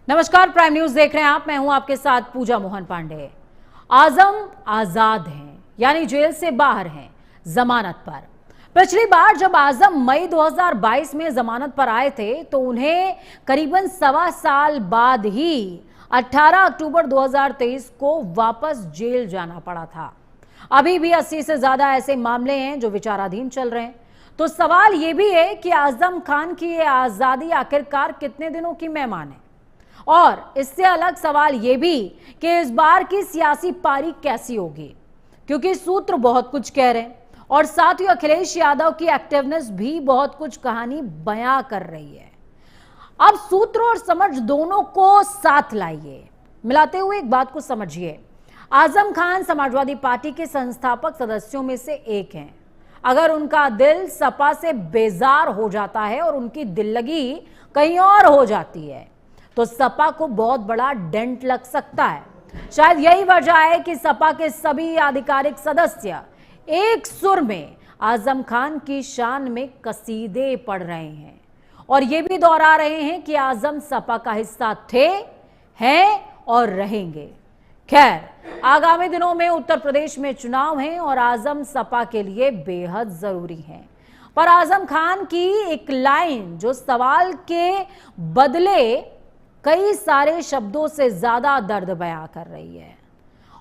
नमस्कार, prime news देख रहे हैं आप। मैं हूं आपके साथ पूजा मोहन पांडे। आजम आजाद हैं, यानी जेल से बाहर हैं, जमानत पर। पिछली बार जब आजम मई 2022 में जमानत पर आए थे तो उन्हें करीबन 1.25 साल बाद ही 18 अक्टूबर 2023 को वापस जेल जाना पड़ा था। अभी भी 80 से ज्यादा ऐसे मामले हैं जो विचाराधीन चल रहे हैं। तो सवाल यह भी है कि आजम खान की यह आजादी आखिरकार कितने दिनों की मेहमान है। और इससे अलग सवाल यह भी कि इस बार की सियासी पारी कैसी होगी, क्योंकि सूत्र बहुत कुछ कह रहे हैं और साथ ही अखिलेश यादव की एक्टिवनेस भी बहुत कुछ कहानी बयां कर रही है। अब सूत्र और समझ दोनों को साथ लाइए, मिलाते हुए एक बात को समझिए। आजम खान समाजवादी पार्टी के संस्थापक सदस्यों में से एक हैं। अगर उनका दिल सपा से बेजार हो जाता है और उनकी दिल्लगी कहीं और हो जाती है तो सपा को बहुत बड़ा डेंट लग सकता है। शायद यही वजह है कि सपा के सभी आधिकारिक सदस्य एक सुर में आजम खान की शान में कसीदे पढ़ रहे हैं और ये भी दोहरा रहे हैं कि आजम सपा का हिस्सा थे, हैं और रहेंगे। खैर, आगामी दिनों में उत्तर प्रदेश में चुनाव हैं और आजम सपा के लिए बेहद जरूरी हैं। पर आजम खान की एक लाइन जो सवाल के बदले कई सारे शब्दों से ज्यादा दर्द बयां कर रही है।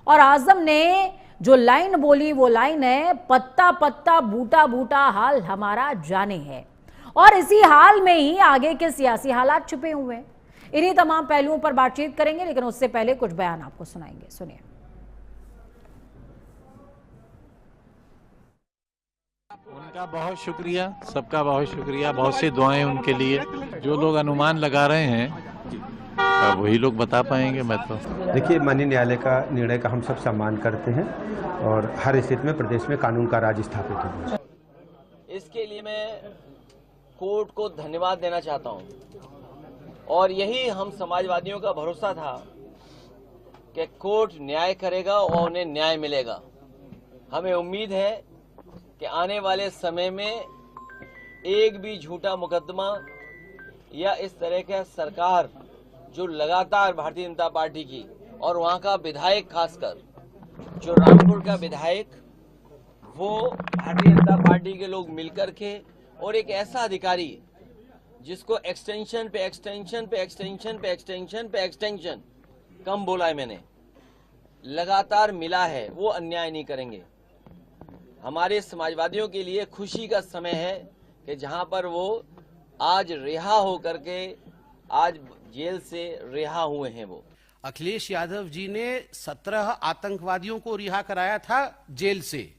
और आजम ने जो लाइन बोली वो लाइन है, पत्ता पत्ता बूटा बूटा हाल हमारा जाने है। और इसी हाल में ही आगे के सियासी हालात छुपे हुए हैं। इन्हीं तमाम पहलुओं पर बातचीत करेंगे, लेकिन उससे पहले कुछ बयान आपको सुनाएंगे, सुनिए। उनका बहुत शुक्रिया, सबका बहुत शुक्रिया, बहुत सी दुआएं उनके लिए। जो लोग अनुमान लगा रहे हैं वही लोग बता पाएंगे। मैं तो देखिए, माननीय न्यायालय का निर्णय का हम सब सम्मान करते हैं और हर स्थिति में प्रदेश में कानून का राज स्थापित है। इसके लिए मैं कोर्ट को धन्यवाद देना चाहता हूं और यही हम समाजवादियों का भरोसा था कि कोर्ट न्याय करेगा और उन्हें न्याय मिलेगा। हमें उम्मीद है कि आने वाले समय में एक भी झूठा मुकदमा या इस तरह का सरकार जो लगातार भारतीय जनता पार्टी की और वहां का विधायक, खासकर जो रामपुर का विधायक, वो भारतीय जनता पार्टी के लोग मिलकर के और एक ऐसा अधिकारी जिसको एक्सटेंशन पे एक्सटेंशन पे एक्सटेंशन पे एक्सटेंशन पे एक्सटेंशन कम बोला है मैंने, लगातार मिला है, वो अन्याय नहीं करेंगे। हमारे समाजवादियों के लिए खुशी का समय है कि जहां पर वो आज रिहा होकर के आज जेल से रिहा हुए हैं। वो अखिलेश यादव जी ने 17 आतंकवादियों को रिहा कराया था जेल से,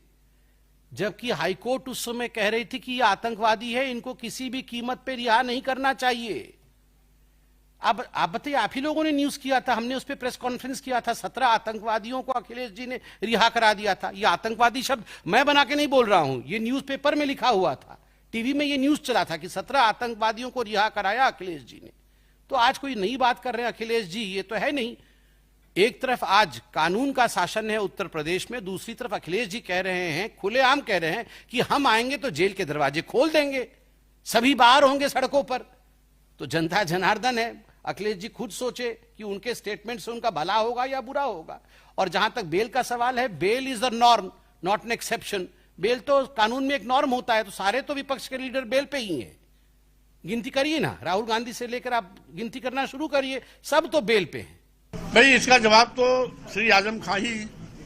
जबकि हाईकोर्ट उस समय कह रही थी कि ये आतंकवादी है, इनको किसी भी कीमत पे रिहा नहीं करना चाहिए। अब आप बताइए, आप ही लोगों ने न्यूज किया था, हमने उस पर प्रेस कॉन्फ्रेंस किया था, 17 आतंकवादियों को अखिलेश जी ने रिहा करा दिया था। ये आतंकवादी शब्द मैं बना के नहीं बोल रहा हूं, ये न्यूज़पेपर में लिखा हुआ था, टीवी में ये न्यूज चला था कि 17 आतंकवादियों को रिहा कराया अखिलेश जी ने। तो आज कोई नई बात कर रहे हैं अखिलेश जी, ये तो है नहीं। एक तरफ आज कानून का शासन है उत्तर प्रदेश में, दूसरी तरफ अखिलेश जी कह रहे हैं, खुलेआम कह रहे हैं कि हम आएंगे तो जेल के दरवाजे खोल देंगे, सभी बाहर होंगे सड़कों पर। तो जनता जनार्दन है, अखिलेश जी खुद सोचे कि उनके स्टेटमेंट से उनका भला होगा या बुरा होगा। और जहां तक बेल का सवाल है, bail is the norm not an exception. Bail तो कानून में एक नॉर्म होता है, तो सारे तो विपक्ष के लीडर बेल पे ही हैं। गिनती करिए ना, राहुल गांधी से लेकर आप गिनती करना शुरू करिए, सब तो बेल पे हैं। भाई, इसका जवाब तो श्री आजम खान ही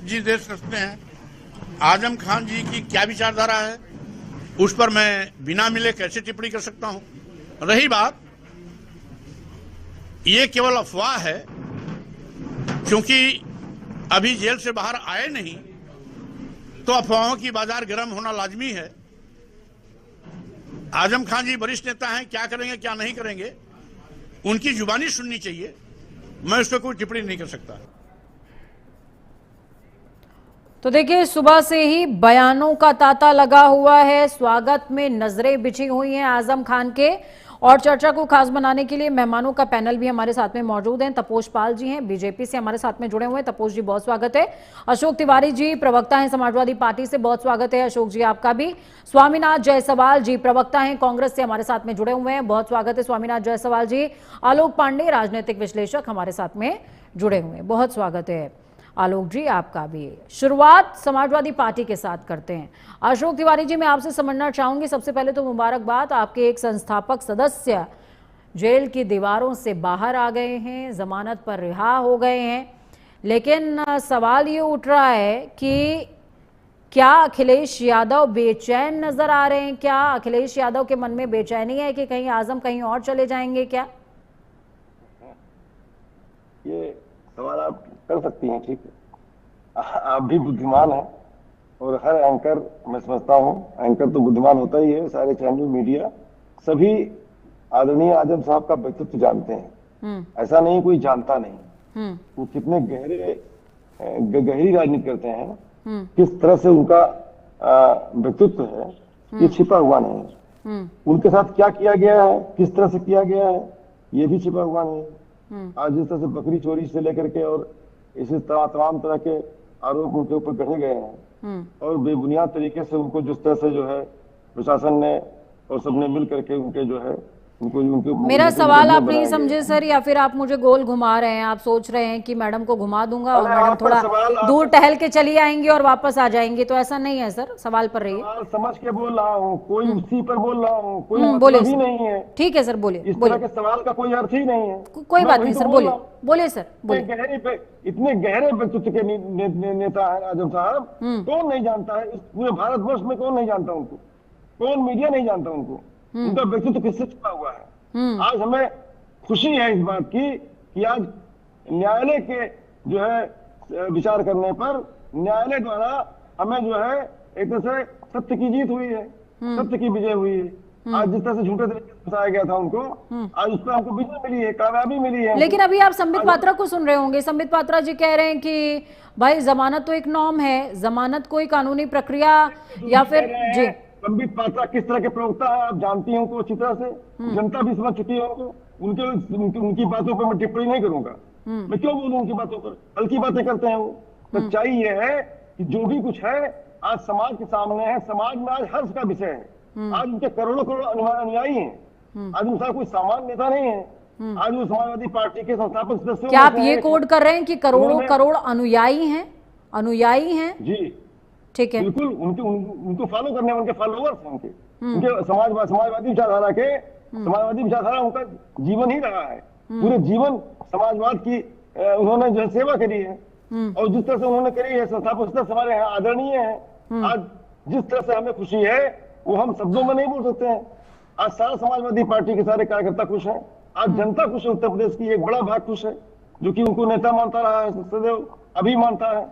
जी दे सकते हैं। आजम खान जी की क्या विचारधारा है उस पर मैं बिना मिले कैसे टिप्पणी कर सकता हूं। रही बात, ये केवल अफवाह है, क्योंकि अभी जेल से बाहर आए नहीं तो अफवाहों की बाजार गर्म होना लाजमी है। आजम खान जी वरिष्ठ नेता हैं, क्या करेंगे क्या नहीं करेंगे उनकी जुबानी सुननी चाहिए, मैं उस पर कोई टिप्पणी नहीं कर सकता। तो देखिए, सुबह से ही बयानों का तांता लगा हुआ है, स्वागत में नजरें बिछी हुई हैं आजम खान के। और चर्चा को खास बनाने के लिए मेहमानों का पैनल भी हमारे साथ में मौजूद है। तपोष पाल जी हैं, बीजेपी से हमारे साथ में जुड़े हुए हैं। तपोष जी, बहुत स्वागत है। अशोक तिवारी जी, प्रवक्ता हैं समाजवादी पार्टी से, बहुत स्वागत है अशोक जी आपका भी। स्वामीनाथ जायसवाल जी, प्रवक्ता हैं कांग्रेस से, हमारे साथ में जुड़े हुए हैं, बहुत स्वागत है स्वामीनाथ जायसवाल जी। आलोक पांडे, राजनीतिक विश्लेषक, हमारे साथ में जुड़े हुए हैं, बहुत स्वागत है आलोक जी आपका भी। शुरुआत समाजवादी पार्टी के साथ करते हैं। अशोक तिवारी जी, मैं आपसे समझना चाहूंगी, सबसे पहले तो मुबारकबाद, आपके एक संस्थापक सदस्य जेल की दीवारों से बाहर आ गए हैं, जमानत पर रिहा हो गए हैं। लेकिन सवाल ये उठ रहा है कि क्या अखिलेश यादव बेचैन नजर आ रहे हैं? क्या अखिलेश यादव के मन में बेचैनी है कि कहीं आजम कहीं और चले जाएंगे क्या? ये सवाल आप कर सकती हैं, ठीक है। आप भी बुद्धिमान हैं और हर एंकर, मैं समझता हूँ एंकर तो बुद्धिमान होता ही है, सारे चैनल मीडिया सभी आदरणीय आजम साहब का व्यक्तित्व जानते हैं। ऐसा नहीं कोई जानता नहीं, वो कितने गहरी राजनीति करते हैं, किस तरह से उनका व्यक्तित्व है ये छिपा हुआ नहीं है। उनके साथ क्या किया गया है, किस तरह से किया गया है, ये भी छिपा हुआ नहीं है। आज जिस तरह से बकरी चोरी से लेकर के और इसी तमाम तरह के आरोप उनके ऊपर गढ़े गए हैं और बेबुनियाद तरीके से उनको जिस तरह से जो है प्रशासन ने और सबने मिल करके उनके जो है उनको मेरा सवाल आप नहीं समझे सर, या फिर आप मुझे गोल घुमा रहे हैं? आप सोच रहे हैं कि मैडम को घुमा दूंगा और मैडम थोड़ा दूर टहल के चली आएंगी और वापस आ जाएंगी, तो ऐसा नहीं है सर, सवाल पर रहिए। समझ के बोल रहा हूँ, कोई उसी पर बोल रहा हूँ, कोई बोले मतलब ही नहीं है। ठीक है सर, बोलिए। इस तरह के सवाल का कोई अर्थ ही नहीं है। कोई बात नहीं सर, बोलिए बोलिए सर, बोलिए। इतने गहरे व्यक्तित्व के नेता है आजम साहब, कौन नहीं जानता है? इस पूरे भारतवर्ष में कौन नहीं जानता उनको? कौन मीडिया नहीं जानता उनको? उनका व्यक्तित्व किससे छुपा हुआ है? आज हमें खुशी है इस बात की कि आज न्यायालय के जो है विचार करने पर न्यायालय द्वारा हमें जो है एक तरह से सत्य की जीत हुई है, सत्य की विजय हुई है। आज जिस तरह से झूठे तरीके से फंसाया गया था उनको, आज उस पर हमको विजय मिली है, कामयाबी मिली है। लेकिन अभी आप संबित पात्रा को सुन रहे होंगे, संबित पात्रा जी कह रहे हैं कि भाई जमानत तो एक नॉर्म है, जमानत कोई कानूनी प्रक्रिया या फिर जी। संबित पात्रा किस तरह के प्रवक्ता है आप जानती हैं उनको अच्छी तरह से, जनता भी समझ चुकी है उनको। उनकी बातों पर मैं टिप्पणी नहीं करूंगा, मैं क्यों बोलूं उनकी बातों पर? हल्की बातें करते हैं वो। सच्चाई ये है कि जो भी कुछ है आज समाज के सामने है, समाज में आज हर्ष का विषय है। आज उनके करोड़ों अनुयायी हैं। आज उनका कोई सामान्य नेता नहीं है। आज वो समाजवादी पार्टी के संस्थापक सदस्य। क्या आप ये कोड कर रहे हैं कि करोड़ों करोड़ अनुयायी हैं? अनुयायी हैं जी, ठीक है, बिल्कुल। उनको फॉलो करने, उनके फॉलोवर्स हैं, उनके समाजवादी विचारधारा उनका जीवन ही रहा है। पूरे जीवन समाजवाद की उन्होंने जो सेवा करी है और जिस तरह से उन्होंने करी है, संस्थापक सदस्य हमारे यहाँ आदरणीय है। आज जिस तरह से हमें खुशी है वो हम शब्दों में नहीं बोल सकते हैं। आज सारा समाजवादी पार्टी के सारे कार्यकर्ता खुश हैं, आज जनता खुश है, उत्तर प्रदेश की एक बड़ा भाग खुश है जो कि उनको नेता मानता रहा है सदैव, अभी मानता है।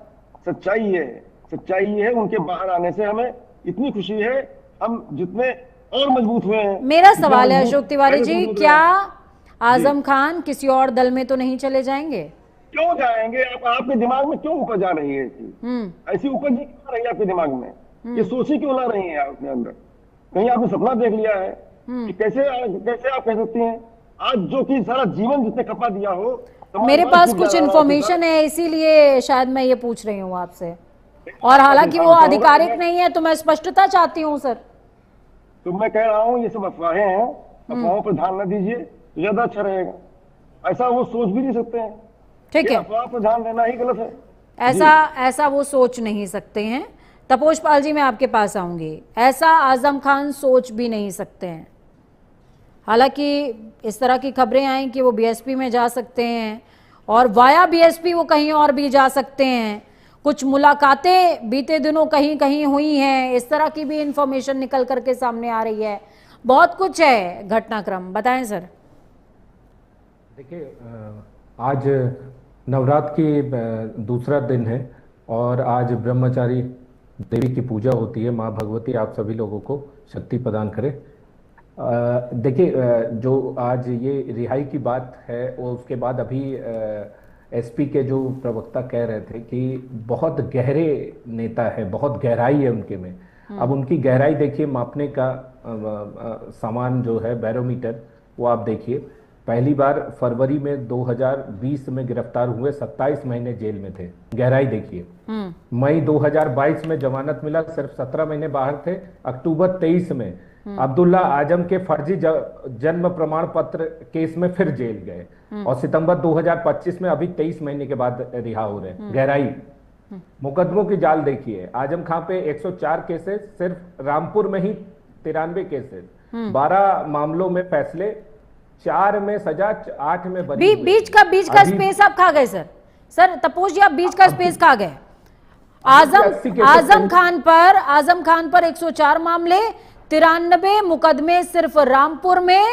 सच्चाई है उनके बाहर आने से हमें इतनी खुशी है, हम जितने और मजबूत हुए हैं। मेरा सवाल है अशोक तिवारी जी, क्या आजम खान किसी और दल में तो नहीं चले जाएंगे? क्यों जाएंगे? आपके दिमाग में क्यों उपज आ रही है ऐसी उपज क्यों रही है आपके दिमाग में? ये सोची क्यों ला रही है अपने अंदर? कहीं आपने सपना देख लिया है कि कैसे आप कह सकती हैं आज जो कि सारा जीवन जिसने खपा दिया हो? मेरे पास कुछ इन्फॉर्मेशन है, इसीलिए शायद मैं ये पूछ रही हूँ आपसे, और हालांकि वो आधिकारिक नहीं है तो मैं स्पष्टता चाहती हूँ सर। तो मैं कह रहा हूँ ये सब अफवाहें हैं, अफवाहों पर ध्यान न दीजिए तो ज्यादा अच्छा रहेगा। ऐसा वो सोच भी नहीं सकते हैं, ठीक है, अफवाह पर ध्यान देना ही गलत है। ऐसा वो सोच नहीं सकते हैं। तपोष पाल जी, मैं आपके पास आऊंगी। ऐसा आजम खान सोच भी नहीं सकते हैं। हालांकि इस तरह की खबरें आई कि वो बीएसपी में जा सकते हैं और वाया बीएसपी वो कहीं और भी जा सकते हैं। कुछ मुलाकातें बीते दिनों कहीं कहीं हुई हैं, इस तरह की भी इंफॉर्मेशन निकल करके सामने आ रही है। बहुत कुछ है घटनाक्रम, बताएं सर। देखिए, आज नवरात्र की दूसरा दिन है और आज ब्रह्मचारी देवी की पूजा होती है। माँ भगवती आप सभी लोगों को शक्ति प्रदान करे। देखिए, जो आज ये रिहाई की बात है और उसके बाद अभी एसपी के जो प्रवक्ता कह रहे थे कि बहुत गहरे नेता है, बहुत गहराई है उनके में। अब उनकी गहराई देखिए, मापने का सामान जो है बैरोमीटर वो आप देखिए। पहली बार फरवरी में 2020 में गिरफ्तार हुए, 27 महीने जेल में थे। गहराई देखिए। मई 2022 में जमानत मिला, सिर्फ 17 महीने बाहर थे। अक्टूबर 23 में अब्दुल्ला आजम के फर्जी जन्म प्रमाण पत्र केस में फिर जेल गए और सितंबर 2025 में अभी 23 महीने के बाद रिहा हो रहे हैं। गहराई मुकदमों की जाल देखिए। आजम खां पे 104 केसेस, सिर्फ रामपुर में ही 93 केसेस, 12 मामलों में फैसले, 4 में सजा, 8 में बरी। बीच का स्पेस आप खा गए सर तपोज जी, आप बीच का स्पेस खा गए। आजम खान पर 104 मामले, 93 मुकदमे सिर्फ रामपुर में।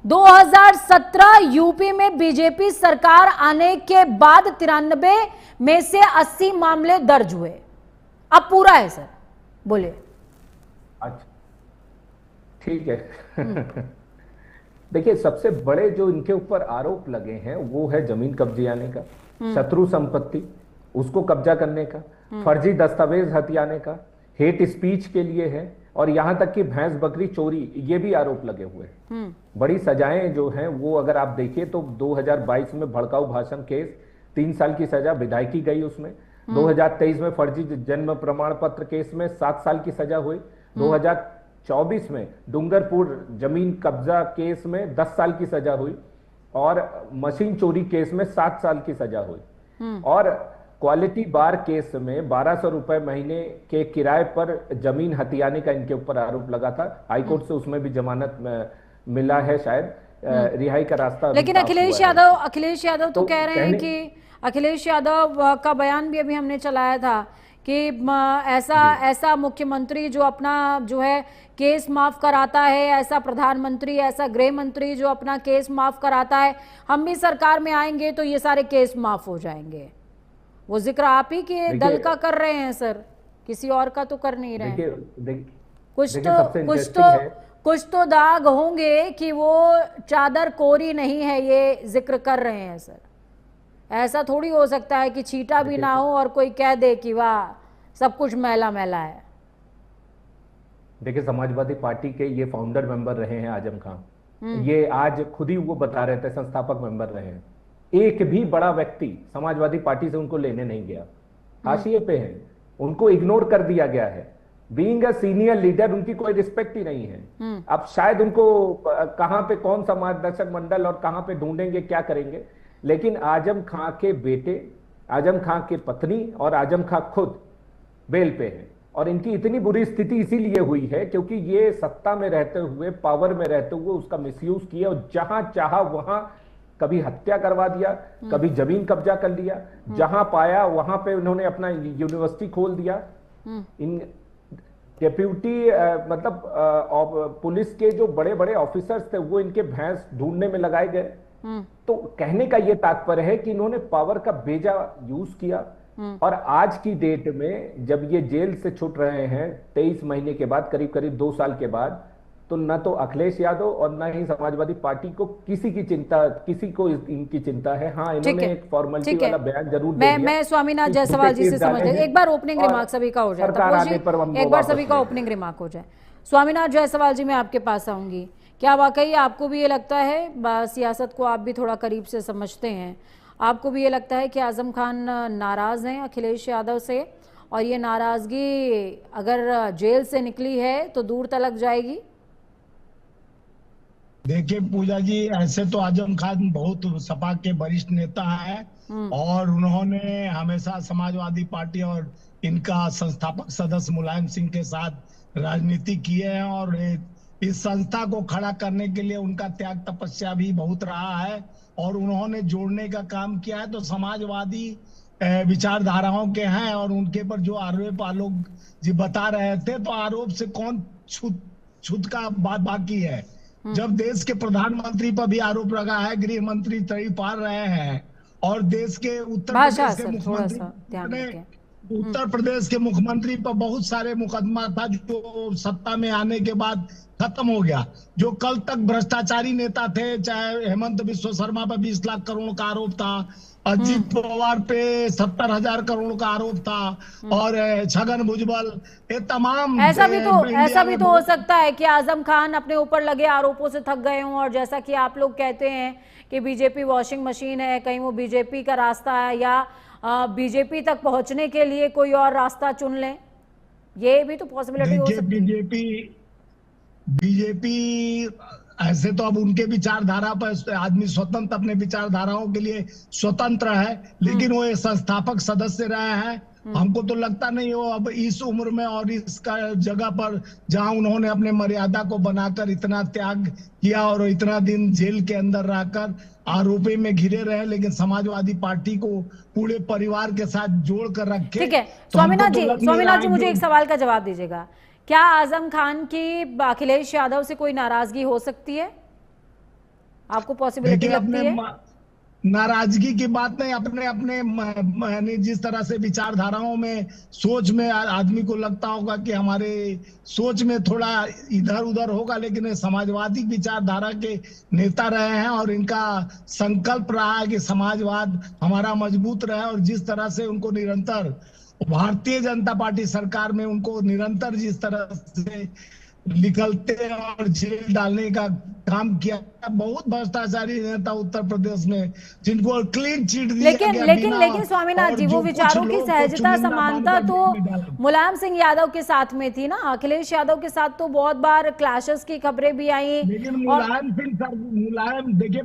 2017 यूपी में बीजेपी सरकार आने के बाद 93 में से 80 मामले दर्ज हुए। अब पूरा है सर, बोलिए। अच्छा ठीक है। देखिए, सबसे बड़े जो इनके ऊपर आरोप लगे हैं वो है जमीन कब्जे आने का, शत्रु संपत्ति उसको कब्जा करने का, फर्जी दस्तावेज हथियाने का, हेट स्पीच के लिए है, और यहां तक कि भैंस बकरी चोरी, ये भी आरोप लगे हुए हैं। बड़ी सजाएं जो हैं वो अगर आप देखिए तो 2022 में भड़काऊ भाषण केस 3 साल की सजा विधायकी गई उसमें। 2023 में फर्जी जन्म प्रमाण पत्र केस में 7 साल की सजा हुई। 2024 में डूंगरपुर जमीन कब्जा केस में 10 साल की सजा हुई और मशीन चोरी केस में 7 साल की सजा हुई। और क्वालिटी बार केस में 1200 रुपए महीने के किराए पर जमीन हथियाने का इनके ऊपर आरोप लगा था। हाईकोर्ट से उसमें भी जमानत मिला है, शायद रिहाई का रास्ता। लेकिन अखिलेश यादव तो कह रहे हैं कि अखिलेश यादव का बयान भी अभी हमने चलाया था कि ऐसा मुख्यमंत्री जो अपना जो है केस माफ कराता है, ऐसा प्रधानमंत्री, ऐसा गृह मंत्री जो अपना केस माफ कराता है, हम भी सरकार में आएंगे तो ये सारे केस माफ हो जाएंगे। वो जिक्र आप ही के दल का कर रहे हैं सर, किसी और का तो कर नहीं रहे हैं। कुछ तो दाग होंगे कि वो चादर कोरी नहीं है, ये जिक्र कर रहे हैं सर। ऐसा थोड़ी हो सकता है कि छीटा भी ना हो और कोई कह दे कि वाह सब कुछ मैला मैला है। देखिए, समाजवादी पार्टी के ये फाउंडर मेंबर रहे हैं आजम खान, ये आज खुद ही वो बता रहे थे संस्थापक मेंबर रहे हैं। एक भी बड़ा व्यक्ति समाजवादी पार्टी से उनको लेने नहीं गया, हाशिए पे हैं, उनको इग्नोर कर दिया गया है। बीइंग अ सीनियर लीडर उनकी कोई रिस्पेक्ट ही नहीं है। अब शायद उनको कहां पे कौन सा मार्गदर्शक मंडल और कहां पे ढूंढेंगे, क्या करेंगे, लेकिन आजम खां के बेटे, आजम खां की पत्नी और आजम खां खुद बेल पे हैं। और इनकी इतनी बुरी स्थिति इसीलिए हुई है क्योंकि ये सत्ता में रहते हुए, पावर में रहते हुए उसका मिसयूज किया और जहां चाहा वहां कभी हत्या करवा दिया, कभी जमीन कब्जा कर लिया, जहां पाया वहां पे उन्होंने अपना यूनिवर्सिटी खोल दिया। इन डेप्यूटी मतलब पुलिस के जो बड़े बड़े ऑफिसर्स थे वो इनके भैंस ढूंढने में लगाए गए। तो कहने का ये तात्पर्य है कि इन्होंने पावर का बेजा यूज किया। और आज की डेट में जब ये जेल से छूट रहे हैं 23 महीने के बाद, करीब करीब 2 साल के बाद, तो न तो अखिलेश यादव और न ही समाजवादी पार्टी को किसी को इनकी चिंता है। हाँ, इन्होंने एक फॉर्मेलिटी वाला बयान जरूर दिया। मैं स्वामीनाथ जायसवाल जी से समझ लें, एक बार ओपनिंग रिमार्क सभी का हो जाए, एक बार सभी का ओपनिंग रिमार्क हो जाए। स्वामीनाथ जायसवाल जी, मैं आपके पास आऊंगी। क्या वाकई आपको भी ये लगता है, सियासत को आप भी थोड़ा करीब से समझते हैं, आपको भी ये लगता है कि आजम खान नाराज हैं अखिलेश यादव से, और ये नाराजगी अगर जेल से निकली है तो दूर तलक जाएगी? देखिए पूजा जी, ऐसे तो आजम खान बहुत सपा के वरिष्ठ नेता हैं और उन्होंने हमेशा समाजवादी पार्टी और इनका संस्थापक सदस्य मुलायम सिंह के साथ राजनीति किए हैं और इस संस्था को खड़ा करने के लिए उनका त्याग तपस्या भी बहुत रहा है और उन्होंने जोड़ने का काम किया है। तो समाजवादी विचारधाराओं के हैं और उनके पर जो आरोप आलोक जी बता रहे थे, तो आरोप से कौन छूत का बात बाकी है। जब देश के प्रधानमंत्री पर भी आरोप लगा है, गृह मंत्री तरी पार रहे हैं और देश के उत्तर प्रदेश के मुख्यमंत्री पर बहुत सारे मुकदमा था जो सत्ता में आने के बाद खत्म हो गया। जो कल तक भ्रष्टाचारी नेता थे, चाहे हेमंत बिस्वा शर्मा पर 20 लाख करोड़ का आरोप था, अजीत पवार पे 70,000 करोड़ का आरोप था, और छगन भुजबल, ये तमाम ऐसा भी तो हो सकता है कि आजम खान अपने ऊपर लगे आरोपों से थक गए हों, और जैसा कि आप लोग कहते हैं कि बीजेपी वॉशिंग मशीन है, कहीं वो बीजेपी का रास्ता है या बीजेपी तक पहुंचने के लिए कोई और रास्ता चुन लें, ये भी तो पॉसिबिलिटी हो सकती है। बीजेपी ऐसे तो अब उनके विचारधारा पर आदमी स्वतंत्र, अपने विचारधाराओं के लिए स्वतंत्र है, लेकिन वो एक संस्थापक सदस्य रहे हैं। हमको तो लगता नहीं हो अब इस उम्र में और इसका जगह पर जहां उन्होंने अपने मर्यादा को बनाकर इतना त्याग किया और इतना दिन जेल के अंदर रहकर आरोपी में घिरे रहे, लेकिन समाजवादी पार्टी को पूरे परिवार के साथ जोड़ कर रखे। ठीक है स्वामीनाथ जी मुझे एक सवाल का जवाब दीजिएगा, क्या आजम खान की अखिलेश यादव से कोई नाराजगी हो सकती है? आपको पॉसिबिलिटी लगती है? नाराजगी की बात नहीं, अपने जिस तरह से विचारधाराओं में, सोच में आदमी को लगता होगा कि हमारे सोच में थोड़ा इधर उधर होगा, लेकिन समाजवादी विचारधारा के नेता रहे हैं और इनका संकल्प रहा है कि समाजवाद हमारा मजबूत रहे, और जिस तरह से उनको निरंतर भारतीय जनता पार्टी सरकार में उनको निरंतर जिस तरह से निकलते और जेल डालने का काम किया, बहुत भ्रष्टाचारी नेता उत्तर प्रदेश में जिनको क्लीन चिट दिया गया। लेकिन स्वामीनाथ जी, वो विचारों की सहजता समानता तो मुलायम सिंह यादव के साथ में थी ना, अखिलेश यादव के साथ तो बहुत बार क्लैशेस की खबरें भी आई। लेकिन देखिए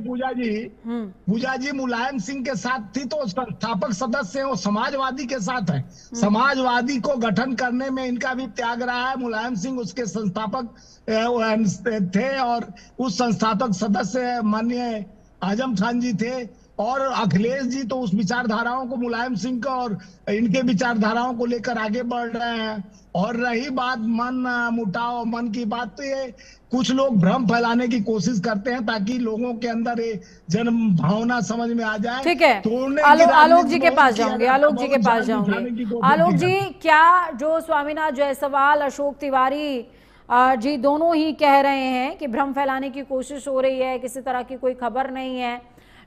पूजा जी मुलायम सिंह के साथ थी तो संस्थापक सदस्य वो समाजवादी के साथ है, समाजवादी को गठन करने में इनका भी त्याग रहा है। मुलायम सिंह उसके संस्थापक थे और उस संस्थापक सदस्य माननीय आजम खान जी थे, और अखिलेश जी तो उस विचारधाराओं को, मुलायम सिंह का और इनके विचारधाराओं को लेकर आगे बढ़ रहे हैं। और रही बात मन मुटाव, मन की बात, तो ये कुछ लोग भ्रम फैलाने की कोशिश करते हैं ताकि लोगों के अंदर ये जन भावना समझ में आ जाए। ठीक है, आलोक जी के पास जाऊंगे। आलोक जी, क्या जो स्वामीनाथ जायसवाल, अशोक तिवारी जी दोनों ही कह रहे हैं कि भ्रम फैलाने की कोशिश हो रही है, किसी तरह की कोई खबर नहीं है,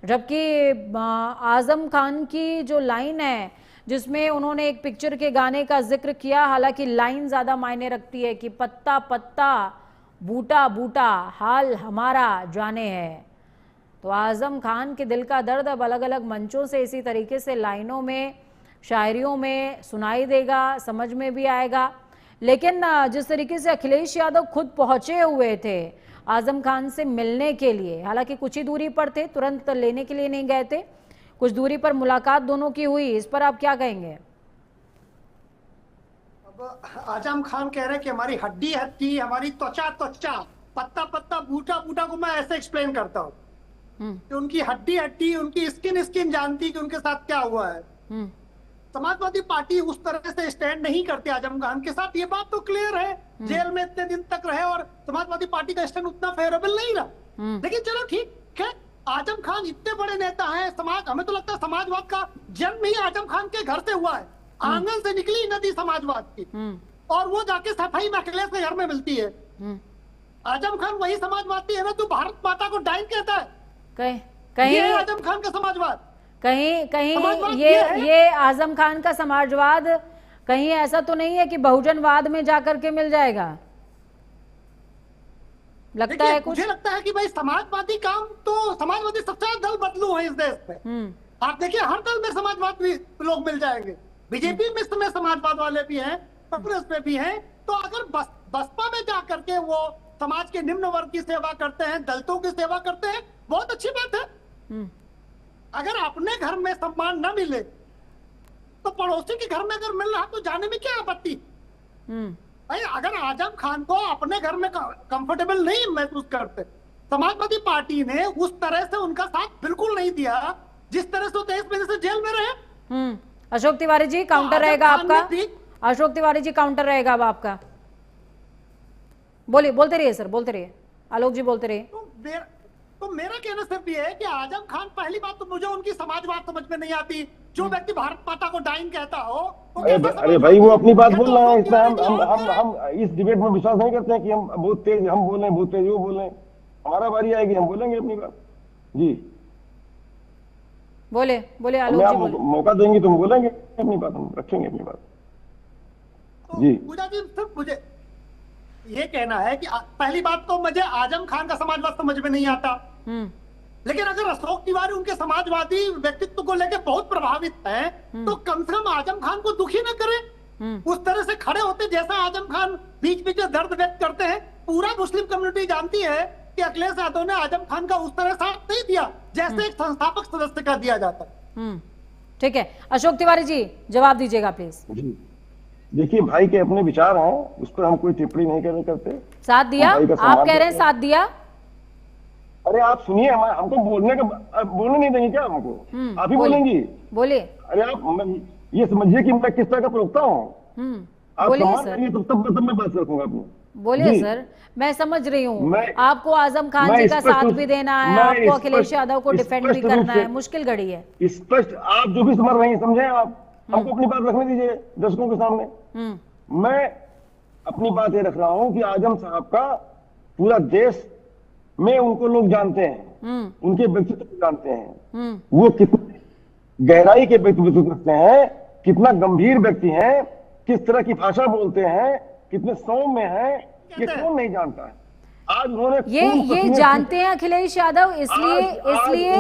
जबकि आजम खान की जो लाइन है जिसमें उन्होंने एक पिक्चर के गाने का जिक्र किया, हालांकि लाइन ज्यादा मायने रखती है कि पत्ता पत्ता बूटा बूटा हाल हमारा जाने है, तो आजम खान के दिल का दर्द अब अलग अलग मंचों से इसी तरीके से लाइनों में, शायरियों में सुनाई देगा, समझ में भी आएगा। लेकिन जिस तरीके से अखिलेश यादव खुद पहुंचे हुए थे आजम खान से मिलने के लिए, हालांकि कुछ ही दूरी पर थे, तुरंत लेने के लिए नहीं गए थे, कुछ दूरी पर मुलाकात दोनों की हुई, इस पर आप क्या कहेंगे? अब आजम खान कह रहे हैं कि हमारी हड्डी हड्डी, हमारी त्वचा त्वचा, पत्ता पत्ता बूटा बूटा को मैं ऐसे एक्सप्लेन करता हूँ कि उनकी हड्डी हड्डी, उनकी स्किन स्किन जानती कि उनके साथ क्या हुआ है। समाजवादी पार्टी उस तरह से स्टैंड नहीं करती आजम खान के साथ, ये बात तो क्लियर है। जेल में इतने दिन तक रहे और समाजवादी पार्टी का स्टैंड उतना फेवरेबल नहीं रहा। लेकिन चलो ठीक है, आजम खान इतने बड़े नेता हैं, हमें तो लगता है समाजवाद का जन्म ही आजम खान के घर से हुआ है, आंगन से निकली नदी समाजवाद की, और वो जाके सफाई में अखिलेश के घर में मिलती है। आजम खान वही समाजवादी है ना जो भारत माता को डाइन कहता है, कहीं आजम खान का समाजवाद, कहीं ये आजम खान का समाजवाद कहीं ऐसा तो नहीं है कि बहुजनवाद में जाकर के मिल जाएगा? लगता है कुछ, मुझे लगता है कि भाई समाजवादी काम तो, समाजवादी सबसे दल बदलू है इस देश में। आप देखिए हर दल में समाजवादी लोग मिल जाएंगे, बीजेपी में समाजवाद वाले भी हैं, कांग्रेस में भी हैं। तो अगर बसपा में जाकर के वो समाज के निम्न वर्ग की सेवा करते हैं, दलितों की सेवा करते हैं, बहुत अच्छी बात है। अगर अपने घर में सम्मान न मिले तो पड़ोसी के घर में अगर मिल रहा तो जाने में क्या आपत्ति? भाई अगर आजम खान को अपने घर में कंफर्टेबल नहीं महसूस करते, समाजवादी पार्टी ने उस तरह से उनका साथ बिल्कुल नहीं दिया जिस तरह से 23 महीने से जेल में रहे। अशोक तिवारी जी काउंटर रहेगा आपका, अशोक तिवारी जी काउंटर रहेगा अब आपका, बोलिए, बोलते रहिए सर, बोलते रहिए, आलोक जी बोलते रहिए। तो मेरा कहना सिर्फ ये है कि आजम खान, पहली बात तो मुझे उनकी समाजवाद समझ में नहीं आती। जो व्यक्ति भारत माता को डाइन कहता हो अरे भाई वो अपनी बात बोल रहा है, इसमें हम इस डिबेट में विश्वास नहीं करते हैं कि हम बहुत तेज हम बोलें, बहुत तेज वो बोलें। हमारा बारी आएगी, हम बोलेंगे अपनी बात। जी बोले बोले आलोक आप जी बोले। मौका देंगे तो हम बोलेंगे अपनी बात, हम रखेंगे अपनी बात। जी पूजा जी सिर्फ मुझे ये कहना है कि पहली बात तो मुझे आजम खान का समाजवाद समझ में नहीं आता, लेकिन अगर अशोक तिवारी उनके समाजवादी व्यक्तित्व को लेकर बहुत प्रभावित है तो कम से कम आजम खान को दुखी न करे, उस तरह से खड़े होते जैसा आजम खान बीच बीच में दर्द व्यक्त करते हैं। पूरा मुस्लिम कम्युनिटी जानती है कि अखिलेश यादव ने आजम खान का उस तरह साथ नहीं दिया जैसे एक संस्थापक सदस्य का दिया जाता है। ठीक है, अशोक तिवारी जी जवाब दीजिएगा प्लीज। देखिए भाई के अपने विचार हैं, उस पर हम कोई टिप्पणी नहीं करते। साथ दिया, आप कह रहे हैं साथ दिया। अरे आप सुनिए, हमको बोलने नहीं देंगे क्या हमको? आप ही बोलेंगी? बोलिए। अरे आप ये समझिए कि मैं किस तरह का प्रवक्ता हूँ। आप सम्मान करिए तब मैं बात रखूंगा अपनी। बोलिए सर, मैं समझ रही हूँ आपको आजम खान जी का साथ भी देना है, आपको अखिलेश यादव को डिफेंड भी करना है, मुश्किल घड़ी है। स्पष्ट आप जो भी समझ रहे हैं समझे आप, हमको अपनी बात रखने दीजिए दर्शकों के सामने। मैं अपनी बात ये रख रहा हूँ कि आजम साहब का पूरा देश में उनको लोग जानते हैं, उनके व्यक्तित्व को जानते हैं, वो कितने गहराई के व्यक्तित्व रखते हैं, कितना गंभीर व्यक्ति हैं, किस तरह की भाषा बोलते हैं, कितने सौम्य हैं, ये कौन नहीं जानता है। आज उन्होंने ये जानते हैं अखिलेश यादव, इसलिए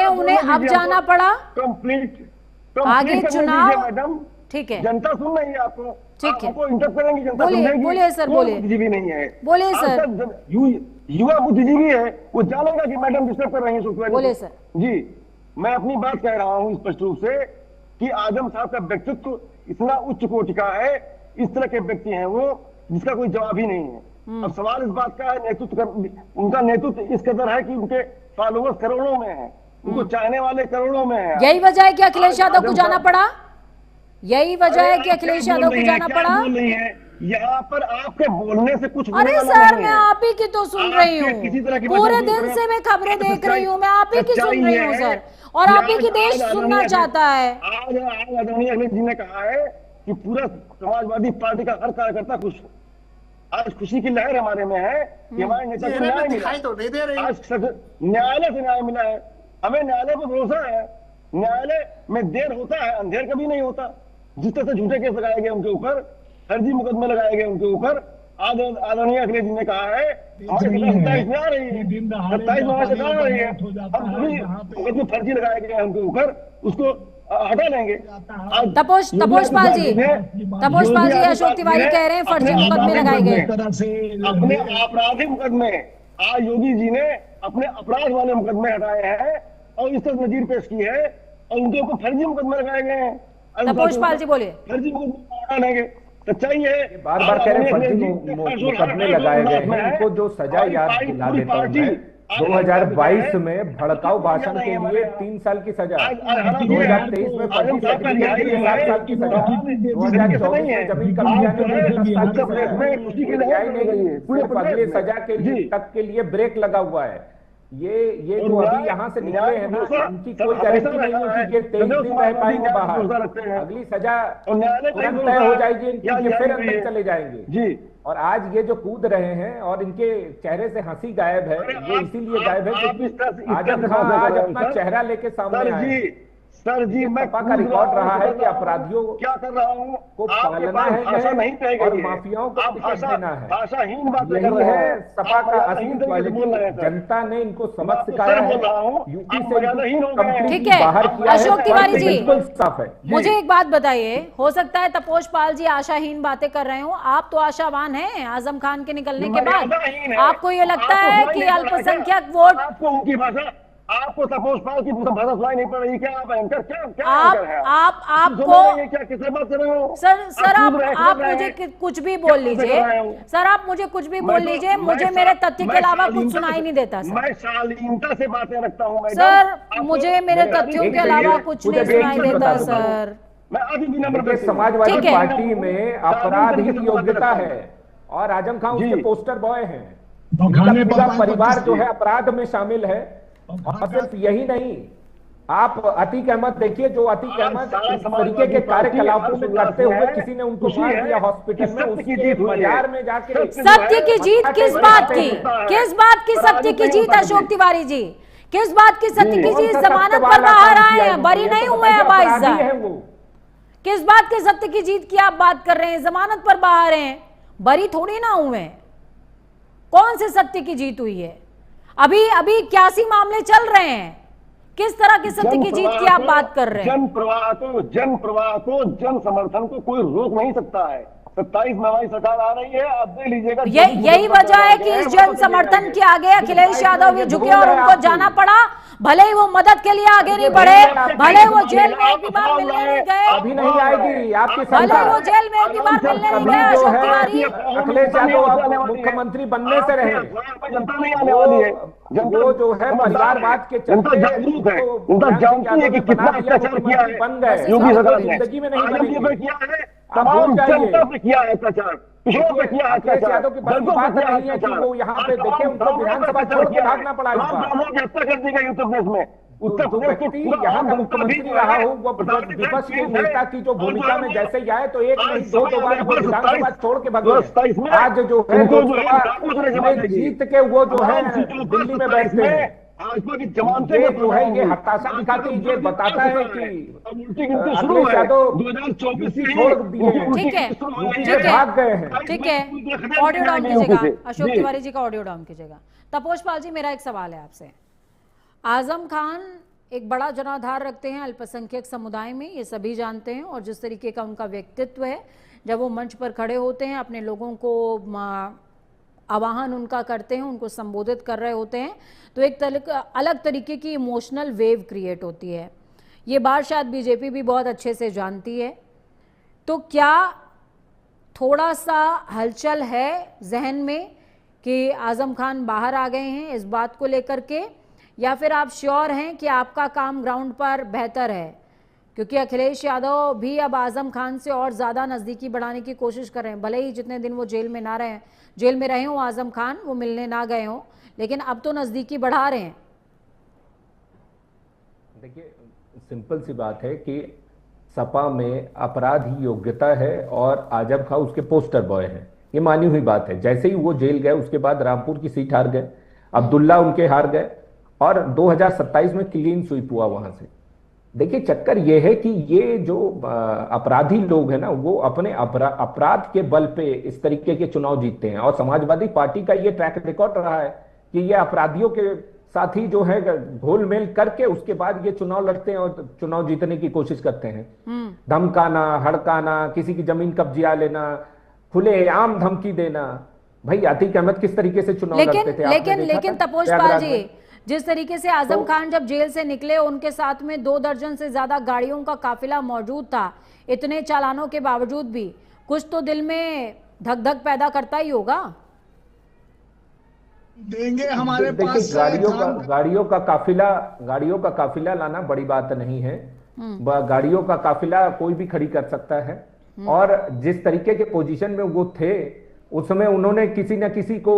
उन्हें अब जाना पड़ा कंप्लीट आगे चुनाव। मैडम ठीक है, जनता सुन रही है आपको, ठीक है, इंटर करेंगी जनता। बोलिए सर, बोलिए। बुद्धिजीवी नहीं है, बोलिए सर। युवा बुद्धिजीवी है, वो जानेगा कि मैडम डिस्टर्ब कर रही है सोचना। बोलिए सर। जी मैं अपनी बात कह रहा हूँ स्पष्ट रूप से कि आजम साहब का व्यक्तित्व इतना उच्च कोटि का है, इस तरह के व्यक्ति हैं वो जिसका कोई जवाब ही नहीं है। अब सवाल इस बात का है नेतृत्व, उनका नेतृत्व इस कदर है कि उनके फॉलोअर्स करोड़ों में है, उनको चाहने वाले करोड़ों में है। यही वजह है कि अखिलेश यादव को जाना पड़ा, यही वजह है कि अखिलेश यादव को जाना पड़ा। नहीं है यहाँ पर आपके बोलने से कुछ। अरे सर मैं आप ही की तो सुन रही हूँ, पूरे दिन से मैं खबरें देख रही हूँ, मैं आप ही की सुन रही हूँ सर, और आप ही की देश सुनना चाहता है। आज आदरणीय अखिलेश जी ने कहा है कि पूरा समाजवादी पार्टी का हर कार्यकर्ता खुश है। आज खुशी की लहर हमारे में है कि हमारे नेता को न्याय मिला, आज न्यायालय से न्याय मिला है, हमें न्यायालय पर भरोसा है। न्यायालय में देर होता है, अंधेर कभी नहीं होता। जिस तरह से झूठे केस लगाए गए उनके ऊपर, फर्जी मुकदमे लगाए गए उनके ऊपर, आदरणीय अखिलेश जी ने कहा है हमारे 27 में आ रही है, 27 में हमारे आ रही है, हम सभी मुकदमे फर्जी लगाए गए हैं उनके ऊपर, उसको हटा लेंगे। तपोष पाल जी अशोक तिवारी कह रहे हैं फर्जी मुकदमे लगाए गए। अपने आपराधिक मुकदमे आज योगी जी ने अपने अपराध वाले मुकदमे हटाए हैं और इस तरह नजीर पेश की है और उनके ऊपर फर्जी मुकदमे लगाए गए हैं। तपोष पाल जी बोलिए। फर्जी मुकदमे हटा लेंगे, सच्चाई है। बार बार कह रहे हैं फर्जी मुकदमे लगाए गए हैं, इनको जो सजा याद दिला देता हूं मैं, 2022 में भड़काऊ भाषण के लिए 3 साल की सजा, 2023 में फर्जी सर्टिफिकेट के लिए 7 साल की सजा, 2024 में जमीन कब्जा के लिए 10 साल की सजा, सिर्फ अगले सजा के तक के लिए ब्रेक लगा हुआ है। ये जो अभी यहाँ से निकले हैं ना, उनकी कोई गारंटी नहीं है कि ये 23 दिन रह पाएंगे बाहर, अगली सजा तुरंत तय हो जाएगी इनकी, फिर अंदर चले जाएंगे जी। और आज ये जो कूद रहे हैं और इनके चेहरे से हंसी गायब है, ये इसीलिए गायब है क्योंकि आजम खान आज अपना चेहरा लेके सामने आए। सर जी मैं का रिकॉर्ड रहा है कि अपराधियों क्या कर रहा हूँ को पालना है और माफियाओं को टिकट देना है। भाषाहीन बात यही है सपा का असली क्वालिटी। जनता ने इनको सबक सिखाया है, यूपी से कंप्लीटली बाहर किया है। अशोक तिवारी जी बिल्कुल साफ है। मुझे एक बात बताइए, हो सकता है तपोष पाल जी आशाहीन बातें कर रहे हो, आप तो आशावान हैं आजम खान के निकलने के बाद। आपको ये लगता है कि अल्पसंख्यक वोट, आपको उनकी भाषा, आपको तपोष पाल की भाषा सुनाई नहीं पड़ रही क्या? आप एंकर क्या आपको क्या किससे बात कर रहे हो? सर आप मुझे कुछ भी बोल लीजिए, सर आप मुझे कुछ भी बोल लीजिए, मुझे मेरे तथ्य के अलावा कुछ सुनाई नहीं देता सर। मैं शालीनता से बातें रखता हूँ सर, मुझे मेरे तथ्यों के अलावा कुछ नहीं सुनाई देता सर। मैं अभी भी नंबर समाजवादी पार्टी में अपराध ही योग्यता है और आजम खान उसके पोस्टर बॉय हैं। पूरा परिवार जो है अपराध में शामिल है। और सिर्फ यही नहीं, आप अतीक अहमद देखिए, जो अतीक अहमद इस तरीके के कार्यकलापों में करते हुए किसी ने उनको मार दिया हॉस्पिटल में, उसके बाजार में जाके सत्य की जीत किस बात की? किस बात की सत्य की जीत अशोक तिवारी जी? किस बात की सत्य की जीत? जमानत पर बाहर आए हैं, बरी नहीं हुए हैं बाइज्जत। किस बात के सत्य की जीत की आप बात कर रहे हैं? जमानत पर बाहर हैं, बरी थोड़ी ना हुए हैं। कौन से सत्य की जीत हुई है? अभी 81 मामले चल रहे हैं। किस तरह की सत्य की जीत की आप बात कर रहे हैं? जन प्रवाह को जन समर्थन को कोई रोक नहीं सकता है। 27 में हमारी सरकार आ रही है, आप देख लीजिएगा। यही वजह है कि इस जन समर्थन के आगे अखिलेश यादव भी झुके और उनको जाना पड़ा। भले ही वो मदद के लिए आगे नहीं बढ़े, भले वो जेल में एक बार मिलने नहीं गए, अभी नहीं आएगी आपकी भले सरकार। वो जेल में एक बार मिलने नहीं गए अशोक तिवारी। अखिलेश यादव मुख्यमंत्री बनने से रहे, जनता नहीं आने वाली है। वो जो है परिवारवाद के जनता जागरूक है, जनता जानती है कि कितना अत्याचार किया है बन गए योगी सरकार ने। जिंदगी में नहीं आजम बनेगी। किया है, तमाम जनता पे किया है अत्याचार, पिछड़ों पे किया है अत्याचार, यादव की बात नहीं है कि वो यहाँ पे देखे उनको विधानसभा छोड़ के भागना पड़ा। ब्राह्मणों की हत्या कर दी गई उत्तर प्रदेश में। उत्तर प्रदेश यहाँ का मुख्यमंत्री रहा हो, वो विपक्ष के नेता की जो भूमिका में जैसे ही आए तो एक नहीं दो बार वो विधानसभा छोड़ के भागे। आज जो है जीत के वो जो है दिल्ली में बैठते हैं, ये जो है ये हताशा दिखाती, ये बताता है कि अखिलेश यादव 2024 छोड़ दिए हैं, ठीक है, भाग गए हैं। ठीक है, ऑडियो डाउन कीजिएगा, अशोक तिवारी जी का ऑडियो डाउन कीजिएगा। तपोष पाल जी, मेरा एक सवाल है आपसे। आजम खान एक बड़ा जनाधार रखते हैं अल्पसंख्यक समुदाय में, ये सभी जानते हैं, और जिस तरीके का उनका व्यक्तित्व है, जब वो मंच पर खड़े होते हैं, अपने लोगों को आवाहन उनका करते हैं, उनको संबोधित कर रहे होते हैं, तो एक अलग तरीके की इमोशनल वेव क्रिएट होती है। ये बात शायद बीजेपी भी बहुत अच्छे से जानती है। तो क्या थोड़ा सा हलचल है जहन में कि आजम खान बाहर आ गए हैं इस बात को लेकर के, या फिर आप श्योर हैं कि आपका काम ग्राउंड पर बेहतर है? क्योंकि अखिलेश यादव भी अब आजम खान से और ज़्यादा नज़दीकी बढ़ाने की कोशिश कर रहे हैं। भले ही जितने दिन वो जेल में रहे हों आजम खान, वो मिलने ना गए हों, लेकिन अब तो नज़दीकी बढ़ा रहे हैं। देखिए, सिंपल सी बात है कि सपा में अपराध ही योग्यता है और आजम खान उसके पोस्टर बॉय हैं, ये मानी हुई बात है। जैसे ही वो जेल गए उसके बाद रामपुर की सीट हार गए, अब्दुल्ला उनके हार गए, और 2027 में क्लीन स्वीप हुआ वहां से। देखिए, चक्कर ये है कि ये जो अपराधी लोग हैं ना, वो अपने अपराध के बल पे इस तरीके के चुनाव जीतते हैं, और समाजवादी पार्टी का ये ट्रैक रिकॉर्ड रहा है कि ये अपराधियों के साथ ही जो है घोलमेल करके उसके बाद ये चुनाव लड़ते हैं और चुनाव जीतने की कोशिश करते हैं। धमकाना, हड़काना, किसी की जमीन कब्जिया लेना, खुलेआम धमकी देना। भाई अतीक अहमद किस तरीके से चुनाव लड़ते थे? लेकिन तपोष पाल जी, जिस तरीके से आजम खान जब जेल से निकले, उनके साथ में 2 दर्जन से ज्यादा गाड़ियों का काफिला मौजूद था, इतने चालानों के बावजूद भी कुछ तो दिल में धक धक पैदा करता ही होगा। देंगे हमारे पास गाड़ियों का काफिला लाना बड़ी बात नहीं है। गाड़ियों का काफिला कोई भी खड़ी कर सकता है, और जिस तरीके के पोजीशन में वो थे उस समय उन्होंने किसी न किसी को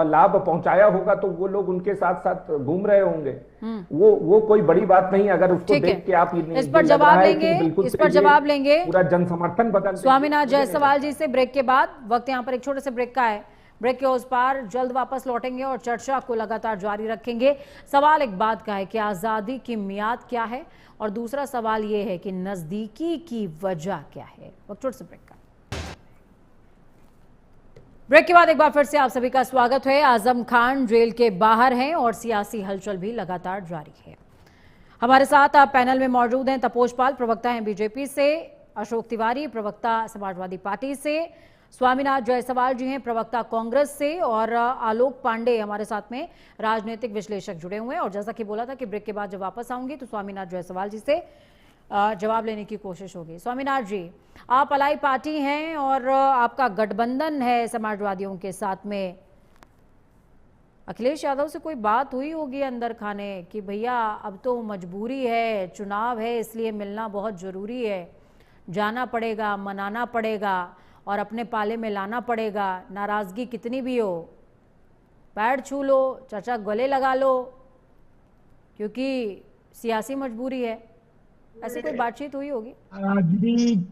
लाभ पहुंचाया होगा, तो वो लोग उनके साथ साथ घूम रहे होंगे। वो कोई बड़ी बात नहीं। अगर उसको देख के आप इस पर जवाब लेंगे, पूरा जन समर्थन बदल। स्वामीनाथ जायसवाल जी से ब्रेक के बाद, वक्त यहाँ पर एक छोटे से ब्रेक का है, ब्रेक के उस पार जल्द वापस लौटेंगे और चर्चा को लगातार जारी रखेंगे। सवाल एक बात का है कि आजादी की मियाद क्या है, और दूसरा सवाल ये है कि नजदीकी की वजह क्या है। वक्त छोटे से ब्रेक का। ब्रेक के बाद एक बार फिर से आप सभी का स्वागत है। आजम खान जेल के बाहर हैं और सियासी हलचल भी लगातार जारी है। हमारे साथ आप पैनल में मौजूद हैं तपोष पाल, प्रवक्ता हैं बीजेपी से, अशोक तिवारी, प्रवक्ता समाजवादी पार्टी से, स्वामीनाथ जायसवाल जी हैं प्रवक्ता कांग्रेस से, और आलोक पांडे हमारे साथ में राजनीतिक विश्लेषक जुड़े हुए हैं। और जैसा कि बोला था कि ब्रेक के बाद जब वापस आऊंगी तो स्वामीनाथ जायसवाल जी से जवाब लेने की कोशिश होगी। स्वामीनाथ जी, आप अलाई पार्टी हैं और आपका गठबंधन है समाजवादियों के साथ में। अखिलेश यादव से कोई बात हुई होगी अंदर खाने कि भैया अब तो मजबूरी है, चुनाव है, इसलिए मिलना बहुत ज़रूरी है, जाना पड़ेगा, मनाना पड़ेगा और अपने पाले में लाना पड़ेगा, नाराज़गी कितनी भी हो, पैर छू लो, चाचा गले लगा लो, क्योंकि सियासी मजबूरी है, ऐसी कोई बातचीत हुई होगी? राजनीति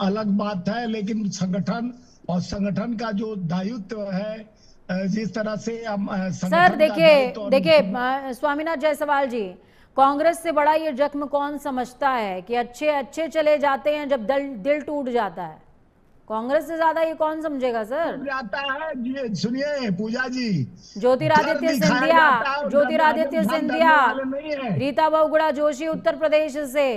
अलग बात है, लेकिन संगठन और संगठन का जो दायित्व है, जिस तरह से सर देखिए स्वामीनाथ जायसवाल जी, कांग्रेस से बड़ा ये जख्म कौन समझता है कि अच्छे अच्छे चले जाते हैं जब दिल टूट जाता है? कांग्रेस से ज्यादा ये कौन समझेगा सर? जाता है। सुनिए पूजा जी, ज्योतिरादित्य सिंधिया, रीता बहुगुणा जोशी उत्तर प्रदेश से,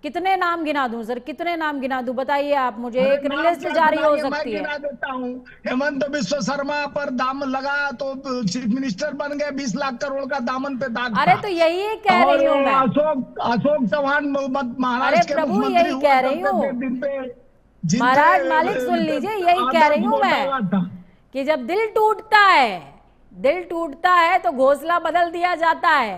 कितने नाम गिना दूं सर, कितने नाम गिना दूं? बताइए आप मुझे, एक लिस्ट जारी हो सकती है। मैं देता हूं, हेमंत बिश्व शर्मा पर दाम लगा तो चीफ मिनिस्टर बन गए, 20 लाख करोड़ का दामन पे दाग। अरे तो यही कह रही हूँ मैं। अशोक चौहान महाराष्ट्र के मुख्यमंत्री यही कह रही हूँ महाराज, मालिक सुन लीजिए, यही कह रही हूँ मैं कि जब दिल टूटता है तो घोंसला बदल दिया जाता है,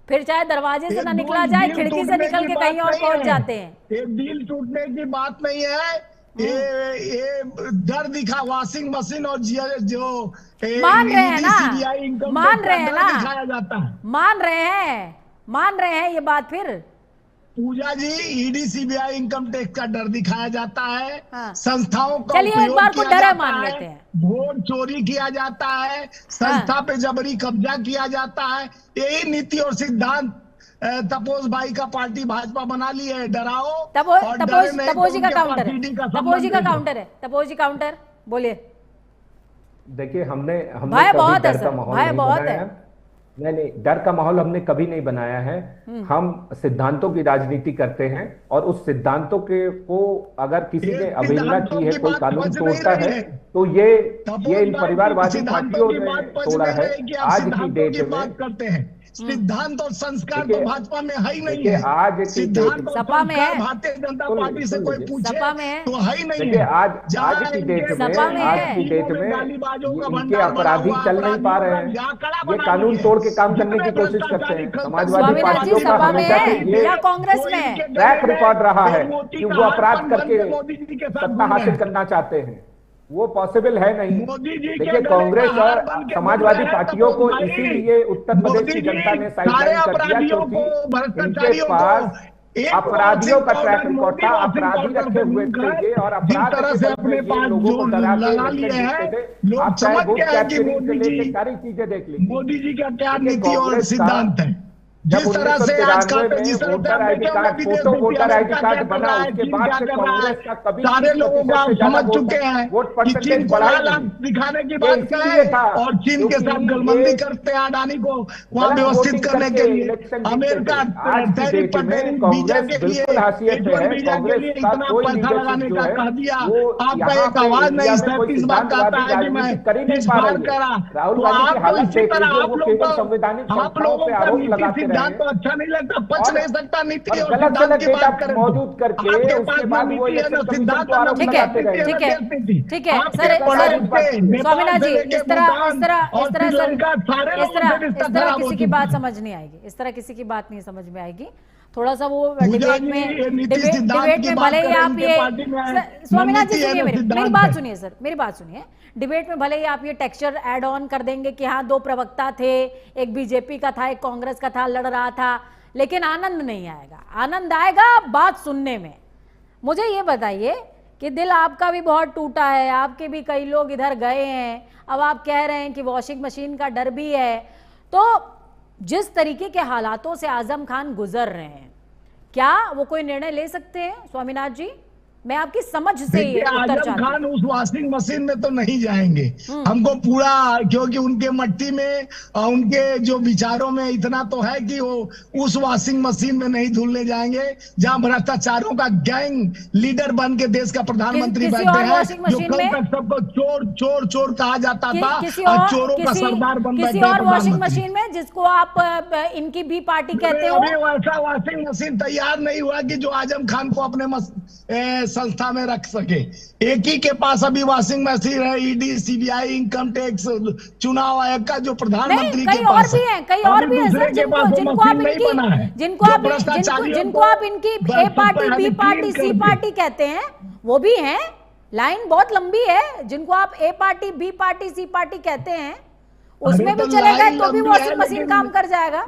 फिर चाहे दरवाजे से ना निकला जाए, खिड़की से निकल के कहीं और पहुंच जाते हैं। ये दिल टूटने की बात नहीं है, ये डर दिखा वॉशिंग मशीन और जो मान रहे हैं ना, मान रहे हैं ये बात। फिर पूजा जी, ईडी सीबीआई इनकम टैक्स का डर दिखाया जाता है। हाँ। संस्थाओं का चलिए एक बार को डर मान लेते हैं। वोट चोरी किया जाता है, संस्था पे जबरी कब्जा किया जाता है। यही नीति और सिद्धांत तपोज भाई का पार्टी भाजपा बना ली है। डराओ। तपोज जी का काउंटर है, तपोज जी काउंटर बोलिए। देखिए हमने भाई बहुत है सर, भाई बहुत है। नहीं, डर का माहौल हमने कभी नहीं बनाया है। हम सिद्धांतों की राजनीति करते हैं और उस सिद्धांतों को अगर किसी ने अवहेलना की है, कोई कानून तोड़ता है, तो ये इन परिवारवादी पार्टियों ने तोड़ा है। आज की डेट में सिद्धांत और संस्कार तो भाजपा में है ही नहीं है। आज सिद्धांत सपा में है, भारतीय जनता पार्टी से कोई पूछे तो है ही नहीं है। आज की डेट में इनके अपराधी चल नहीं पा रहे हैं, ये कानून तोड़ के काम करने की कोशिश करते हैं। समाजवादी पार्टियों का हमेशा कांग्रेस में ट्रैक रिकॉर्ड रहा है कि वो अपराध करके सत्ता हासिल करना चाहते हैं, वो पॉसिबल है नहीं। देखिए कांग्रेस और समाजवादी पार्टियों को इसीलिए उत्तर प्रदेश की जनता ने साइडलाइन कर दिया, क्योंकि इनके पास अपराधियों का ट्रैक रिकॉर्ड था, अपराधी रखे हुए थे और अपराध अपने पास लोगों को लगा लिए हैं। लोग समझ गए हैं कि सारी चीजें देख ली। मोदी जी का क्या नीति और सिद्धांत है। जिस तरह से आज वोटर आईडी कार्ड बना, उसके बाद से कांग्रेस का कभी सारे लोगों को आप समझ चुके हैं कि चीन को दिखाने की बात करें और चीन के साथ गलबंदी करते हैं अडानी को वहां व्यवस्थित करने के लिए। अमेरिका टैरिफ पर बीजेपी के लिए इतना पैसा लगाने का कह दिया। आपका एक आवाज नहीं 37 बार कहता है कि मैं इस बार करा, तो आप इसी तरह आप लोगों का नीति सिद्धांत तो अच्छा नहीं लगता, पच नहीं सकता नीति और सिद्धांत की बात करें मौजूद करके उसके बाद वो सिद्धांत। ठीक है सर, स्वामीनाथ जी, इस तरह किसी की बात समझ नहीं आएगी, इस तरह किसी की बात नहीं समझ में आएगी। थोड़ा सा वो डिबेट में भले ही आप ये स्वामीनाथ जी सुनिए, मेरी बात सुनिए सर, मेरी बात सुनिए। डिबेट में भले ही आप ये टेक्सचर ऐड ऑन कर देंगे कि हाँ 2 प्रवक्ता थे, एक बीजेपी का था, एक कांग्रेस का था, लड़ रहा था, लेकिन आनंद नहीं आएगा। आनंद आएगा बात सुनने में। मुझे ये बताइए कि दिल आपका भी बहुत टूटा है, आपके भी कई लोग इधर गए हैं, अब आप कह रहे हैं कि वॉशिंग मशीन का डर भी है, तो जिस तरीके के हालातों से आजम खान गुजर रहे हैं, क्या वो कोई निर्णय ले सकते हैं स्वामीनाथ जी? मैं आपकी समझ से आजम खान उस वॉशिंग मशीन में तो नहीं जाएंगे। हमको पूरा, क्योंकि उनके मट्टी में उनके जो विचारों में इतना तो है कि वो उस वॉशिंग मशीन में नहीं धुलने जाएंगे जहां भ्रष्टाचारों का गैंग लीडर बन के देश का प्रधानमंत्री बैठे हैं, जो कल तक सबको चोर चोर चोर कहा जाता था और चोरों का सरदार बन बैठे हैं वॉशिंग मशीन में, जिसको आप इनकी भी पार्टी कहते हो। वैसा वॉशिंग मशीन तैयार नहीं हुआ कि जो आजम खान को अपने संस्था में रख सके। एक ही के पास अभी वॉशिंग मशीन है, ईडी सीबीआई इनकम टैक्स चुनाव आयोग का, जो प्रधानमंत्री के पास है। कई और भी है सर, जिनको आप इनकी ए पार्टी बी पार्टी सी पार्टी कहते हैं, वो भी हैं। लाइन बहुत लंबी है, जिनको आप ए पार्टी बी पार्टी सी पार्टी कहते हैं, उसमें भी चले गए तो भी वॉशिंग मशीन काम कर जाएगा।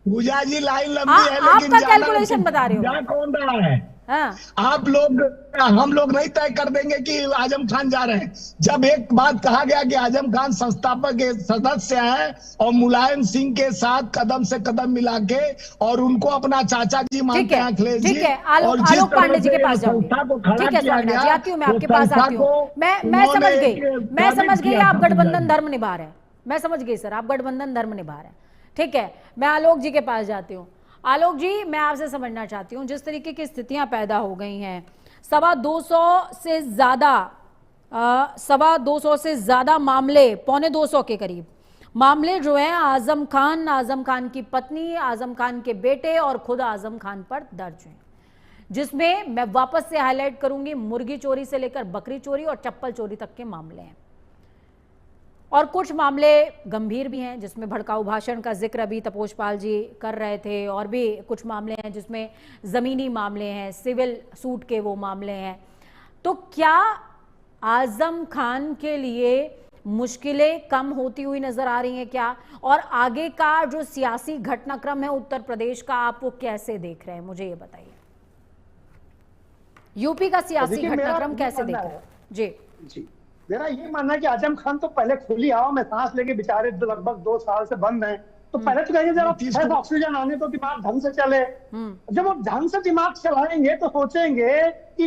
पूजा जी लाइन लंबी है, लेकिन आपका कैलकुलेशन बता रहे हो। जा कौन रहा है? हाँ। आप लोग, हम लोग नहीं तय कर देंगे कि आजम खान जा रहे हैं। जब एक बात कहा गया कि आजम खान संस्थापक के सदस्य हैं और मुलायम सिंह के साथ कदम से कदम मिला के और उनको अपना चाचा जी मानते हैं अखिलेश जी, ठीक है, आलोक पांडे जी के पास जाऊंगी। ठीक है स्वामीनाथ जी, आती हूँ मैं आपके पास, आती हूँ। मैं समझ गई आप गठबंधन धर्म निभा रहे हैं। मैं समझ गई सर, आप गठबंधन धर्म निभा रहे हैं। ठीक है, मैं आलोक जी के पास जाती हूँ। आलोक जी, मैं आपसे समझना चाहती हूँ, जिस तरीके की स्थितियां पैदा हो गई हैं, 225 से ज्यादा मामले, 225 के करीब मामले जो हैं आजम खान की पत्नी, आजम खान के बेटे और खुद आजम खान पर दर्ज हैं, जिसमें मैं वापस से हाईलाइट करूंगी, मुर्गी चोरी से लेकर बकरी चोरी और चप्पल चोरी तक के मामले हैं। और कुछ मामले गंभीर भी हैं, जिसमें भड़काऊ भाषण का जिक्र अभी तपोष पाल जी कर रहे थे, और भी कुछ मामले हैं जिसमें ज़मीनी मामले हैं, सिविल सूट के वो मामले हैं। तो क्या आजम खान के लिए मुश्किलें कम होती हुई नजर आ रही हैं क्या? और आगे का जो सियासी घटनाक्रम है उत्तर प्रदेश का, आप वो कैसे देख रहे हैं, मुझे ये बताइए। यूपी का सियासी घटनाक्रम कैसे देख रहे हैं? जी, मेरा ये मानना है कि आजम खान तो पहले खुली हवा में सांस लेके बेचारे लगभग 2 साल से बंद हैं, तो पहले तो कहेंगे जरा फ्रेश ऑक्सीजन आने तो दिमाग ढंग से चले। जब वो ढंग से दिमाग चलाएंगे तो सोचेंगे कि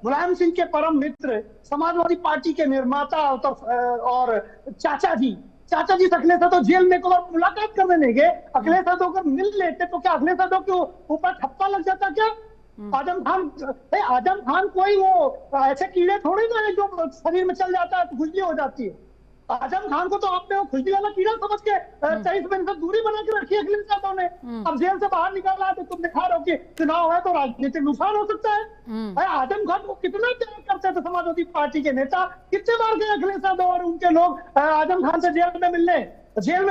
मुलायम सिंह के परम मित्र, समाजवादी पार्टी के निर्माता और चाचा जी से अखिलेश यादव जेल में एक बार मुलाकात करने नहीं गए। अखिलेश यादव अगर मिल लेते तो क्या अखिलेश यादव के ऊपर ठप्पा लग जाता क्या? आजम खान कोई वो ऐसे कीड़े थोड़ी ना है जो शरीर में चल जाता है तो खुजली हो जाती है। आजम खान को तो आपने वो खुजली वाला कीड़ा समझ के 23 महीने से दूरी बना के रखी है अखिलेश यादव ने। अब जेल से बाहर निकाला है तो तुम दिखा रहे हो कि चुनाव है तो राजनीतिक नुकसान हो सकता है। आजम खान को कितना प्यार करते थे समाजवादी पार्टी के नेता, कितने बार गए अखिलेश यादव और उनके लोग आजम खान से जेल में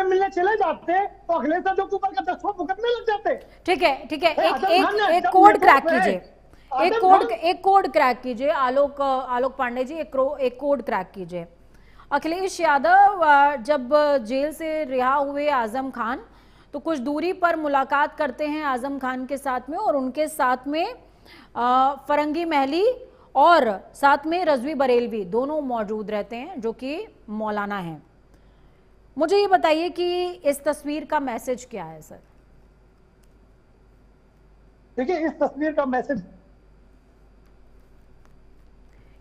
मिलने चले जाते तो अखिलेश यादव के ऊपर का 10 मुकदमे लग जाते। ठीक है, एक कोड क्रैक कीजिए, एक कोड क्रैक कीजिए आलोक पांडे जी, एक कोड क्रैक कीजिए। अखिलेश यादव जब जेल से रिहा हुए आजम खान, तो कुछ दूरी पर मुलाकात करते हैं आजम खान के साथ में, और उनके साथ में फरंगी महली और साथ में रजवी बरेलवी दोनों मौजूद रहते हैं, जो कि मौलाना हैं। मुझे ये बताइए कि इस तस्वीर का मैसेज क्या है सर? देखिए, इस तस्वीर का मैसेज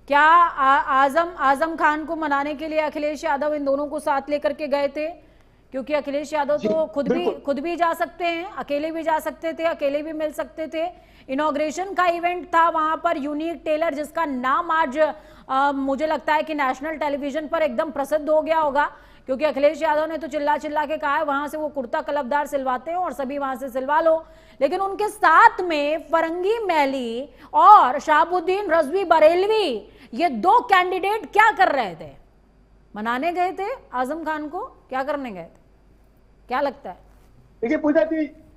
क्या आजम खान को मनाने के लिए अखिलेश यादव इन दोनों को साथ लेकर के गए थे? क्योंकि अखिलेश यादव तो खुद भी जा सकते हैं, अकेले भी जा सकते थे, अकेले भी मिल सकते थे। इनॉग्रेशन का इवेंट था वहां पर, यूनिक टेलर, जिसका नाम आज मुझे लगता है कि नेशनल टेलीविजन पर एकदम प्रसिद्ध हो गया होगा, क्योंकि अखिलेश यादव ने तो चिल्ला के कहा है वहां से वो कुर्ता कलबदार सिलवाते हैं और सभी वहां से सिलवा लो। लेकिन उनके साथ में फरंगी महली और शहाबुद्दीन रजवी बरेलवी, ये 2 कैंडिडेट क्या कर रहे थे? मनाने गए थे आजम खान को, क्या करने गए थे, क्या लगता है? देखिए पूजा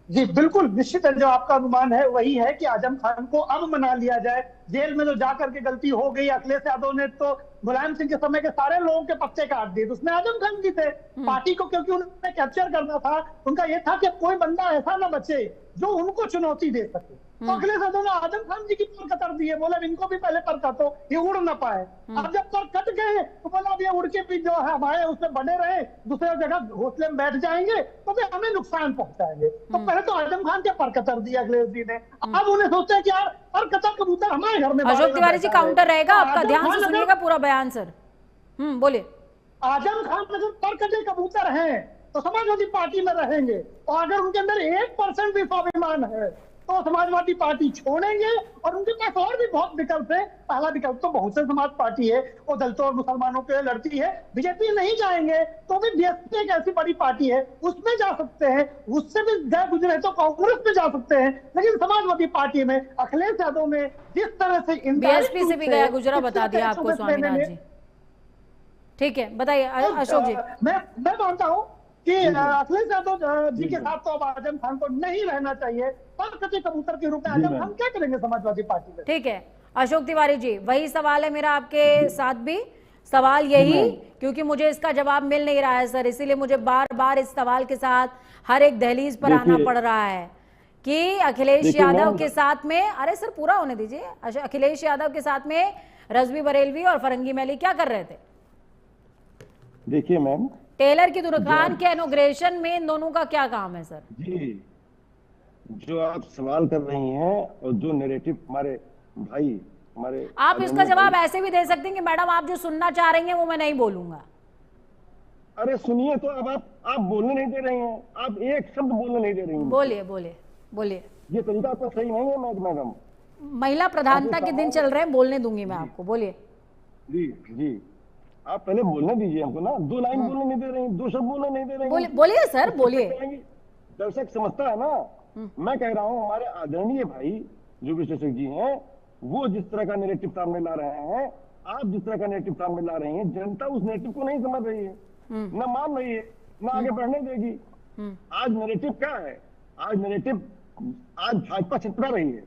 जी बिल्कुल निश्चित है, जो आपका अनुमान है वही है कि आजम खान को अब मना लिया जाए। जेल में जो जाकर के गलती हो गई, अखिलेश यादव ने तो मुलायम सिंह के समय के सारे लोगों के पत्ते काट दिए, तो उसमें आजम खान भी थे। पार्टी को क्योंकि उन्होंने कैप्चर करना था, उनका यह था कि कोई बंदा ऐसा ना बचे जो उनको चुनौती दे सके। तो अखिलेश यादव ने आजम खान जी की पर कतर दी है, बोला इनको भी पहले पर काटो, ये उड़ ना पाए। अब जब पर कट गए तो बोला अब ये उड़ के भी जो है हमारे उसमें बने रहे, दूसरे जगह घोंसले में बैठ जाएंगे तो फिर हमें नुकसान पहुंचाएंगे। तो पहले तो आजम खान के पर कतर दिया अखिलेश जी ने, अब उन्हें सोचते हैं कि यार पर कतर कबूतर हमारे घर में। अशोक तिवारी जी काउंटर रहेगा आपका, ध्यान से सुनिएगा पूरा बयान सर। बोलिए। आजम खान अगर पर कटे कबूतर हैं तो समाजवादी पार्टी में रहेंगे, और अगर उनके अंदर 1% भी स्वाभिमान है तो समाजवादी पार्टी छोड़ेंगे। और उनके पास और भी बहुत विकल्प है। पहला विकल्प तो बहुजन समाज पार्टी है, वो दलितों और मुसलमानों के लिए लड़ती है। बीजेपी नहीं जाएंगे तो भी बीएसपी एक ऐसी बड़ी पार्टी है, उसमें जा सकते हैं, उससे भी गए गुजरे तो कांग्रेस में जा सकते हैं। लेकिन समाजवादी पार्टी में अखिलेश यादव ने जिस तरह से बीएसपी से भी गया गुजरा बता दिया आपको स्वामीनाथ जी। ठीक है, बताइए अशोक जी। मैं मानता हूँ कि अखिलेश यादव जी के साथ तो अब आजम खान को नहीं रहना चाहिए। पर कटे कबूतर के रूप में आजम खान क्या करेंगे समाजवादी पार्टी में? ठीक है अशोक तिवारी जी, वही सवाल है मेरा आपके साथ भी। सवाल यही, क्योंकि मुझे इसका जवाब मिल नहीं रहा है सर, इसीलिए मुझे बार बार इस सवाल के साथ हर एक दहलीज पर आना पड़ रहा है कि अखिलेश यादव के साथ में, अरे सर पूरा होने दीजिए, अखिलेश यादव के साथ में रजवी बरेलवी और फरंगी मैली क्या कर रहे थे? देखिए मैम, टेलर की दुकान के इनॉग्रेशन में इन दोनों का क्या काम है सर? जी, जो आप सवाल कर रही हैं और जो नैरेटिव हमारे भाई हमारे, आप इसका जवाब ऐसे भी दे सकते हैं कि मैडम आप जो सुनना चाह रही हैं वो मैं नहीं बोलूंगा। अरे सुनिए तो, अब आप बोलने नहीं दे रही हैं, आप एक शब्द बोलने नहीं दे रही हैं। बोलिए बोलिए बोलिए। ये तरीका तो सही नहीं है मैडम। महिला प्रधानता के दिन चल रहे हैं, बोलने दूंगी मैं आपको, बोलिए। जी जी, आप पहले बोलने दीजिए हमको ना, 2 लाइन बोलने नहीं दे रही, 2 शब्द बोलने नहीं दे रही। बोलिए सर, बोलिए। दर्शक समझता है ना, मैं कह रहा हूँ हमारे आदरणीय भाई जो विश्लेषक जी हैं, वो जिस तरह का नैरेटिव सामने ला रहे हैं, आप जिस तरह का नैरेटिव सामने ला रही हैं, जनता उस नैरेटिव को नहीं समझ रही है, न मान रही है, न आगे बढ़ने देगी। आज नैरेटिव क्या है? आज नैरेटिव, आज भाजपा छटपटा रही है,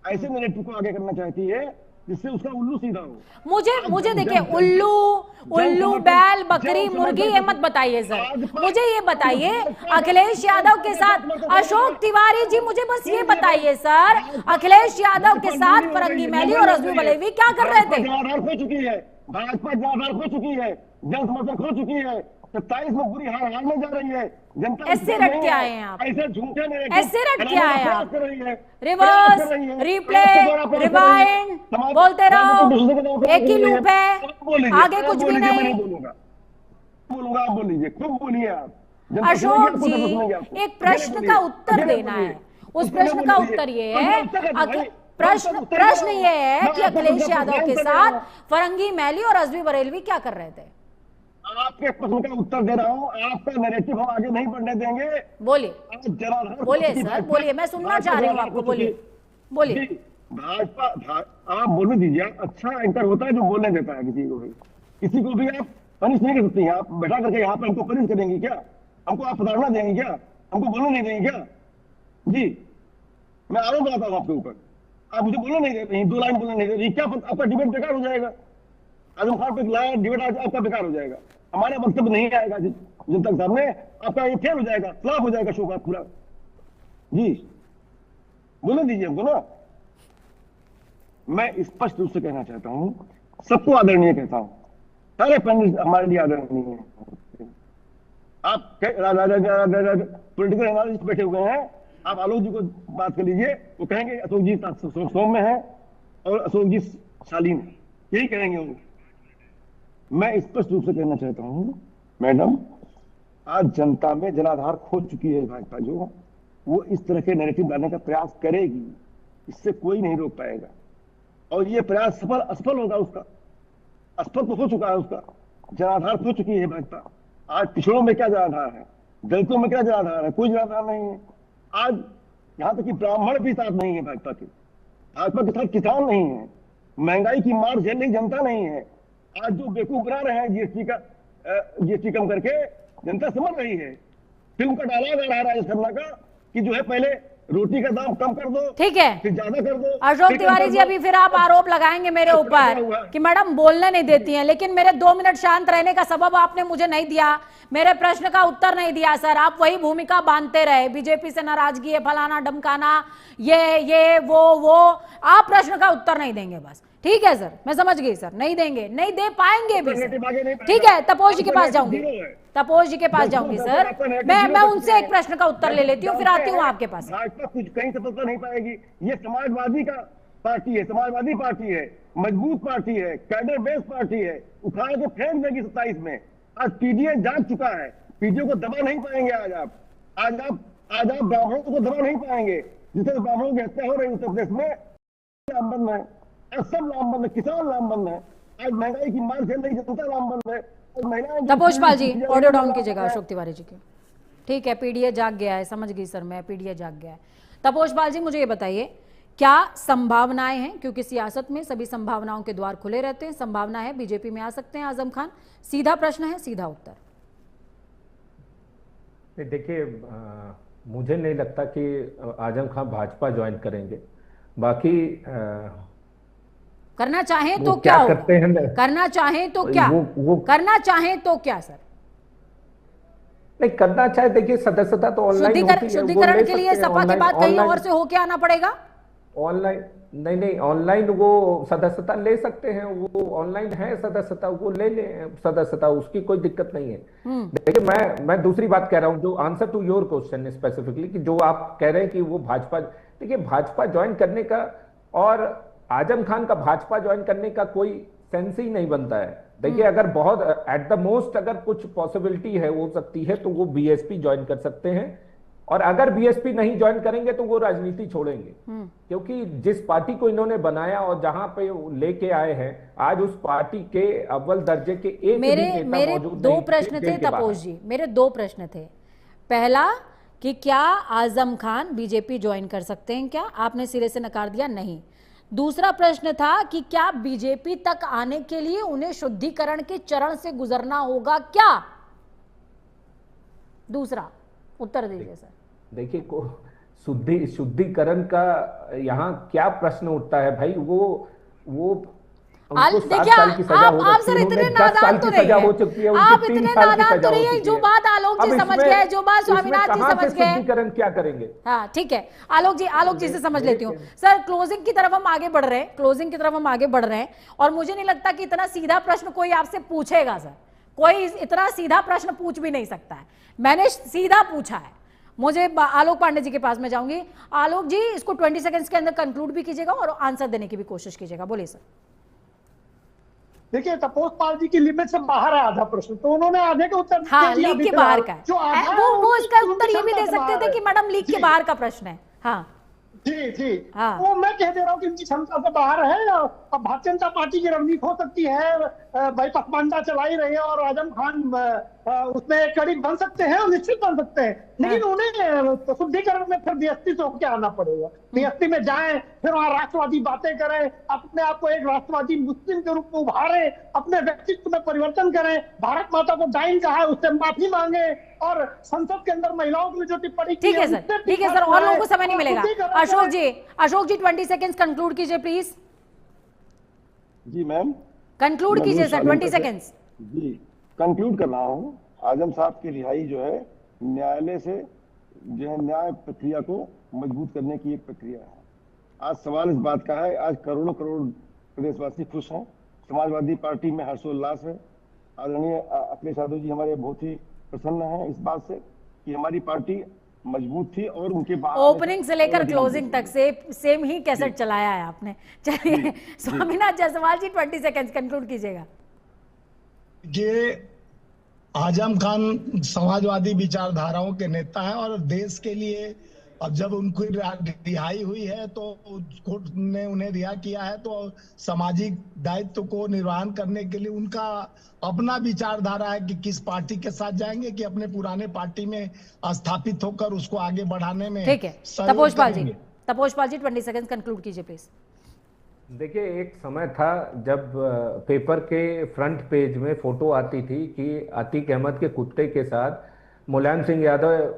ऐसे नैरेटिव को आगे करना चाहती है जिससे उसका उल्लू सीधा हो। मुझे देखिए, उल्लू बैल बकरी मुर्गी ये मत बताइए सर, मुझे ये बताइए अखिलेश यादव के साथ अशोक तिवारी जी, मुझे बस ये बताइए सर, अखिलेश यादव के साथ फरंगी मैली और रजवी बरेलवी क्या कर रहे थे? खो चुकी है भाजपा, जनाधार खो चुकी है, जन समर्थन खो चुकी है, 27 में बुरी हार हारने जा रही है जनता। ऐसे रट के आए हैं आप, ऐसे झूठे नहीं, ऐसे रट के आए हैं आप, रिवर्स, रिप्ले, रिवाइंड बोलते रहो, एक ही लूप है, आगे कुछ भी नहीं। बोलूंगा, आप बोल लीजिए, खूब बोलिए आप। अशोक जी, एक प्रश्न का उत्तर देना है, उस प्रश्न का उत्तर ये है, प्रश्न ये है कि अखिलेश यादव के साथ फरंगी मैली और रजवी बरेलवी क्या कर रहे थे? आपके प्रश्न का उत्तर दे रहा हूँ, आपका नैरेटिव हम आगे नहीं बढ़ने देंगे। बोलिए बोलिए सर, बोलिए, मैं सुनना चाह रही हूँ आपको, बोलिए बोलिए। भाजपा, आप बोलने दीजिए, अच्छा एंकर होता है जो बोलने देता है किसी को भी आप पनिश नहीं कर सकती हैं। आप बैठा करके यहाँ पे हमको पनिश करेंगी क्या? हमको आप प्रताड़ना देंगे क्या? हमको बोलने नहीं देंगे क्या? जी, मैं आरोप लगाता हूँ आपके ऊपर, आप मुझे बोलने नहीं दे रही, 2 लाइन बोलने नहीं दे रही, क्या आपका डिबेट बेकार हो जाएगा? आजम खान पे लाया डिबेट आपका बेकार हो जाएगा, हमारा वक्तव्य नहीं आएगा जनता के सामने, आपका ये फेल हो जाएगा, फ्लॉप हो जाएगा शो का पूरा। जी, बोलने दीजिए हमको ना। मैं स्पष्ट रूप से कहना चाहता हूं, सबको आदरणीय कहता हूं, सारे पंडित हमारे लिए आदरणीय हैं। आप पॉलिटिकल एनालिस्ट बैठे हुए हैं, आप आलोक जी को बात कर लीजिए, वो कहेंगे अशोक जी सौम्य है और अशोक जी शालीन है, यही कहेंगे वो। मैं स्पष्ट रूप से कहना चाहता हूं मैडम, आज जनता में जनाधार खो चुकी है भाजपा, जो वो इस तरह के नैरेटिव लाने का प्रयास करेगी, इससे कोई नहीं रोक पाएगा, और ये प्रयास सफल असफल होगा, उसका असफल तो हो चुका है, उसका जनाधार खो चुकी है भाजपा। आज पिछड़ों में क्या जनाधार है, दलितों में क्या जनाधार है? कोई जनाधार नहीं है। आज यहां तक कि ब्राह्मण भी साथ नहीं है भाजपा के, भाजपा के साथ किसान नहीं है, महंगाई की मार झेल रही जनता नहीं है। आज जो बेवकूफ बना रहे हैं जीएसटी कम करके, जनता समझ रही है। फिल्म का डायलॉग आ रहा है राजेश खन्ना का कि जो है पहले रोटी का दाम कम कर दो, ठीक है, फिर ज्यादा कर दो। अशोक तिवारी जी, अभी फिर आप आरोप लगाएंगे मेरे ऊपर कि मैडम बोलने नहीं देती हैं, लेकिन मेरे 2 मिनट शांत रहने का सबब आपने मुझे नहीं दिया, मेरे प्रश्न का उत्तर नहीं दिया सर, आप वही भूमिका बांधते रहे, बीजेपी से नाराजगी है, फलाना डमकाना, ये वो, आप प्रश्न का उत्तर नहीं देंगे बस। ठीक है सर, मैं समझ गई सर, नहीं देंगे, नहीं दे पाएंगे भी सर। ठीक है, तपोज जी के पास जाऊंगी, तपोज जी के पास जाऊंगी सर, मैं उनसे एक प्रश्न का उत्तर ले लेती हूँ, फिर आती हूँ आपके पास। भाजपा कुछ कहीं सफलता नहीं पाएगी, ये समाजवादी का पार्टी है, समाजवादी पार्टी है, मजबूत पार्टी है, कैडर बेस्ड पार्टी है, उठा के फेंक देगी 27 में। आज पीडीए जाग चुका है, पीडीए को दबा नहीं पाएंगे। आज आप ब्राह्मणों को दबा नहीं पाएंगे, जिससे ब्राह्मणों की हत्या हो रही है उत्तर प्रदेश में, लामबंद है, सब लामबंद है, किसान लामबंद है, आज महंगाई की मार झेल रही जनता लामबंद है। तपोज पाल जी, ऑडियो डाउन कीजिएगा अशोक तिवारी जी के। ठीक है, पीडीए जाग गया है, समझ गई सर मैं, पीडीए जाग गया है। तपोज पाल जी, मुझे ये बताइए, क्या संभावनाएं हैं, क्योंकि सियासत में सभी संभावनाओं के द्वार खुले रहते हैं, संभावना है बीजेपी में आ सकते हैं आजम खान? सीधा प्रश्न है, सीधा उत्तर। देखिए, मुझे नहीं लगता कि आजम खान भाजपा ज्वाइन करेंगे। बाकी करना चाहें वो तो क्या होगा? करते हैं ना, करना चाहें तो क्या, वो करना चाहें तो क्या सर? नहीं करना चाहे, देखिए सदस्यता तो ऑनलाइन होती है, वो शुद्धिकरण ले के लिए सकते हैं सपा के बाद कहीं और से होके आना पड़ेगा? ऑनलाइन नहीं ऑनलाइन वो सदस्यता ले सकते हैं, वो ऑनलाइन है सदस्यता, वो ले ले सदस्यता, उसकी कोई दिक्कत नहीं है। देखिए मैं दूसरी बात कह रहा हूं, जो answer to your question specifically, कि जो आप कह रहे हैं कि वो भाजपा, देखिए भाजपा ज्वाइन करने का और आजम खान का भाजपा ज्वाइन करने का कोई सेंस ही नहीं बनता है। देखिए अगर बहुत एट द मोस्ट अगर कुछ पॉसिबिलिटी है, हो सकती है, तो वो बीएसपी ज्वाइन कर सकते हैं, और अगर बीएसपी नहीं ज्वाइन करेंगे तो वो राजनीति छोड़ेंगे, क्योंकि जिस पार्टी को इन्होंने बनाया और जहां पे लेके आए हैं, आज उस पार्टी के अव्वल दर्जे के एक मेरे दो प्रश्न थे तपोज जी, मेरे दो प्रश्न थे। पहला कि क्या आजम खान बीजेपी ज्वाइन कर सकते हैं क्या? आपने सिरे से नकार दिया नहीं। दूसरा प्रश्न था कि क्या बीजेपी तक आने के लिए उन्हें शुद्धिकरण के चरण से गुजरना होगा क्या? दूसरा उत्तर दीजिए सर। देखिए शुद्धिकरण का यहाँ क्या प्रश्न उठता है भाई? वो देखिए आप सर इतने नादान तो नहीं है, आप इतने नादान तो नहीं है। जो बात आलोक जी समझ गए, जो बात स्वामीनाथ जी समझ गए, शुद्धिकरण क्या करेंगे? हाँ ठीक है आलोक जी से समझ लेती हूँ। सर क्लोजिंग की तरफ हम आगे बढ़ रहे हैं, और मुझे नहीं लगता कि इतना सीधा प्रश्न कोई आपसे पूछेगा सर। कोई इतना सीधा प्रश्न पूछ भी नहीं सकता है। मैंने सीधा पूछा है। मुझे आलोक पांडे जी के पास में जाऊंगी। आलोक जी इसको 20 सेकंड्स के अंदर कंक्लूड भी कीजिएगा और आंसर देने की भी कोशिश कीजिएगा। बोलिए सर। देखिए तपोज पाल जी की लिमिट से बाहर है आधा प्रश्न, तो उन्होंने आधे का उत्तर हाँ लीग के बाहर का है। वो इसका उत्तर ये भी दे सकते थे कि मैडम लीग के बाहर का प्रश्न है। हाँ जी हाँ। वो मैं कह दे रहा हूँ कि इनकी क्षमता से बाहर है। अब भारतीय जनता पार्टी की रणनीति हो सकती है, भाई पखवाड़ा चला ही रही है, और आजम खान उसमें एक कड़ी बन सकते हैं और निश्चित बन सकते हैं, लेकिन उन्हें शुद्धिकरण में फिर बीएसपी से होकर आना पड़ेगा। बीएसपी में जाएं, फिर वहां राष्ट्रवादी बातें करें, अपने आप को एक राष्ट्रवादी मुस्लिम के रूप में उभारें, अपने व्यक्तित्व में परिवर्तन करें, भारत माता को डाइन कहा है उससे माफी मांगे, और संसद के अंदर महिलाओं की जो टिप्पणी ठीक है सर, और लोगों को समय नहीं मिलेगा। अशोक जी 20 सेकंड्स कंक्लूड कीजिए प्लीज। जी मैम कंक्लूड कीजिए सर, 20 सेकंड्स। जी कंक्लूड कर रहा हूँ। आजम साहब की रिहाई जो है न्यायालय से जो है न्याय प्रक्रिया को मजबूत करने की एक प्रक्रिया है। आज सवाल इस बात का है, आज करोड़ों करोड़ प्रदेशवासी खुश हैं, समाजवादी पार्टी में हर्षोल्लास है। आदरणीय अखिलेश यादव जी हमारे बहुत ही प्रसन्न हैं इस बात से कि हमारी पार्टी मजबूत थी, और उनके बाद ओपनिंग से लेकर क्लोजिंग तक से सेम ही कैसेट चलाया है आपने। चलिए स्वामीनाथ जायसवाल जी 20 सेकंड्स कंक्लूड कीजिएगा। ये आजम खान समाजवादी विचारधाराओं के नेता हैं, और देश के लिए अब जब उनकी रिहाई हुई है तो कोर्ट ने उन्हें रिहा किया है, तो सामाजिक दायित्व को निर्वहन करने के लिए उनका अपना विचारधारा है कि किस पार्टी के साथ जाएंगे, कि अपने पुराने पार्टी में स्थापित होकर उसको आगे बढ़ाने में। ठीक है तपोज पाल जी 20 सेकंड कंक्लूड कीजिए प्लीज। देखिए एक समय था जब पेपर के फ्रंट पेज में फोटो आती थी कि अतीक अहमद के कुत्ते के साथ मुलायम सिंह यादव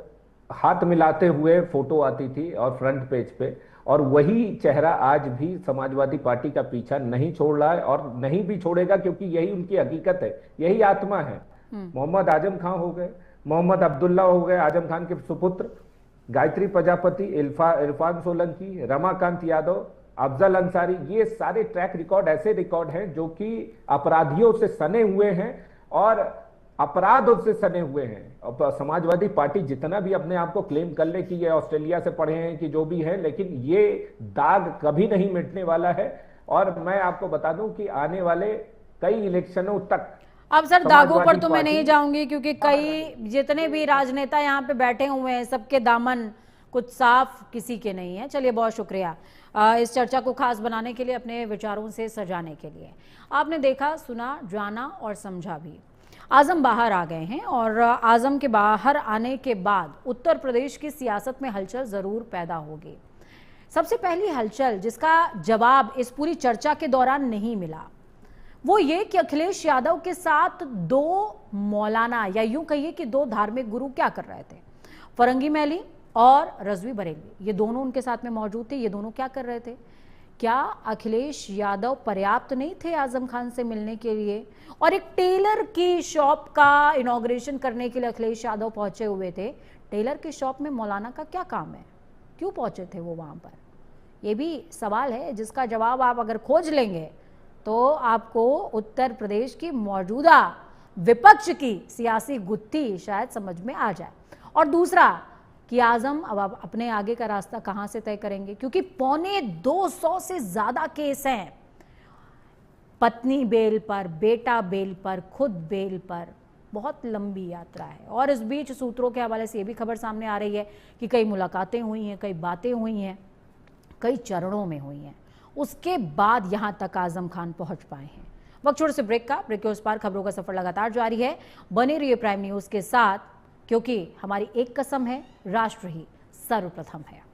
हाथ मिलाते हुए फोटो आती थी और फ्रंट पेज पे, और वही चेहरा आज भी समाजवादी पार्टी का पीछा नहीं छोड़ रहा है और नहीं भी छोड़ेगा, क्योंकि यही उनकी हकीकत है, यही आत्मा है। मोहम्मद आजम खान हो गए, मोहम्मद अब्दुल्ला हो गए आजम खान के सुपुत्र, गायत्री प्रजापति, इरफान सोलंकी, रमाकांत यादव, अफजल अंसारी, ये सारे ट्रैक रिकॉर्ड ऐसे रिकॉर्ड हैं जो कि अपराधियों से सने हुए हैं और अपराधों से सने हुए हैं। अब समाजवादी पार्टी जितना भी अपने आप को क्लेम कर ले कि ये ऑस्ट्रेलिया से पढ़े हैं कि जो भी है, लेकिन ये दाग कभी नहीं मिटने वाला है। और मैं आपको बता दूं कि आने वाले कई इलेक्शनों तक, अब सर दागों पर तो मैं नहीं जाऊंगी, क्योंकि कई जितने भी राजनेता यहाँ पे बैठे हुए हैं सबके दामन कुछ साफ किसी के नहीं है। चलिए बहुत शुक्रिया इस चर्चा को खास बनाने के लिए, अपने विचारों से सजाने के लिए। आपने देखा, सुना, जाना और समझा भी। आजम बाहर आ गए हैं, और आजम के बाहर आने के बाद उत्तर प्रदेश की सियासत में हलचल जरूर पैदा होगी। सबसे पहली हलचल जिसका जवाब इस पूरी चर्चा के दौरान नहीं मिला, वो ये कि अखिलेश यादव के साथ दो मौलाना, या यूं कहिए कि दो धार्मिक गुरु क्या कर रहे थे। फरंगी महली और रजवी बरेली, ये दोनों उनके साथ में मौजूद थे। ये दोनों क्या कर रहे थे? क्या अखिलेश यादव पर्याप्त नहीं थे आजम खान से मिलने के लिए? और एक टेलर की शॉप का इनॉग्रेशन करने के लिए अखिलेश यादव पहुंचे हुए थे। टेलर की शॉप में मौलाना का क्या काम है? क्यों पहुंचे थे वो वहां पर? ये भी सवाल है जिसका जवाब आप अगर खोज लेंगे तो आपको उत्तर प्रदेश की मौजूदा विपक्ष की सियासी गुत्थी शायद समझ में आ जाए। और दूसरा कि आजम अब आप अपने आगे का रास्ता कहां से तय करेंगे, क्योंकि 250 से ज्यादा केस हैं। पत्नी बेल पर, बेटा बेल पर, खुद बेल पर, बहुत लंबी यात्रा है। और इस बीच सूत्रों के हवाले से ये भी खबर सामने आ रही है कि कई मुलाकातें हुई हैं, कई बातें हुई हैं, कई चरणों में हुई हैं, उसके बाद यहां तक आजम खान पहुंच पाए हैं। वक्त छोटे से ब्रेक का, ब्रेक के उस पार खबरों का सफर लगातार जारी है। बने रहिए प्राइम न्यूज के साथ, क्योंकि हमारी एक कसम है, राष्ट्र ही सर्वप्रथम है।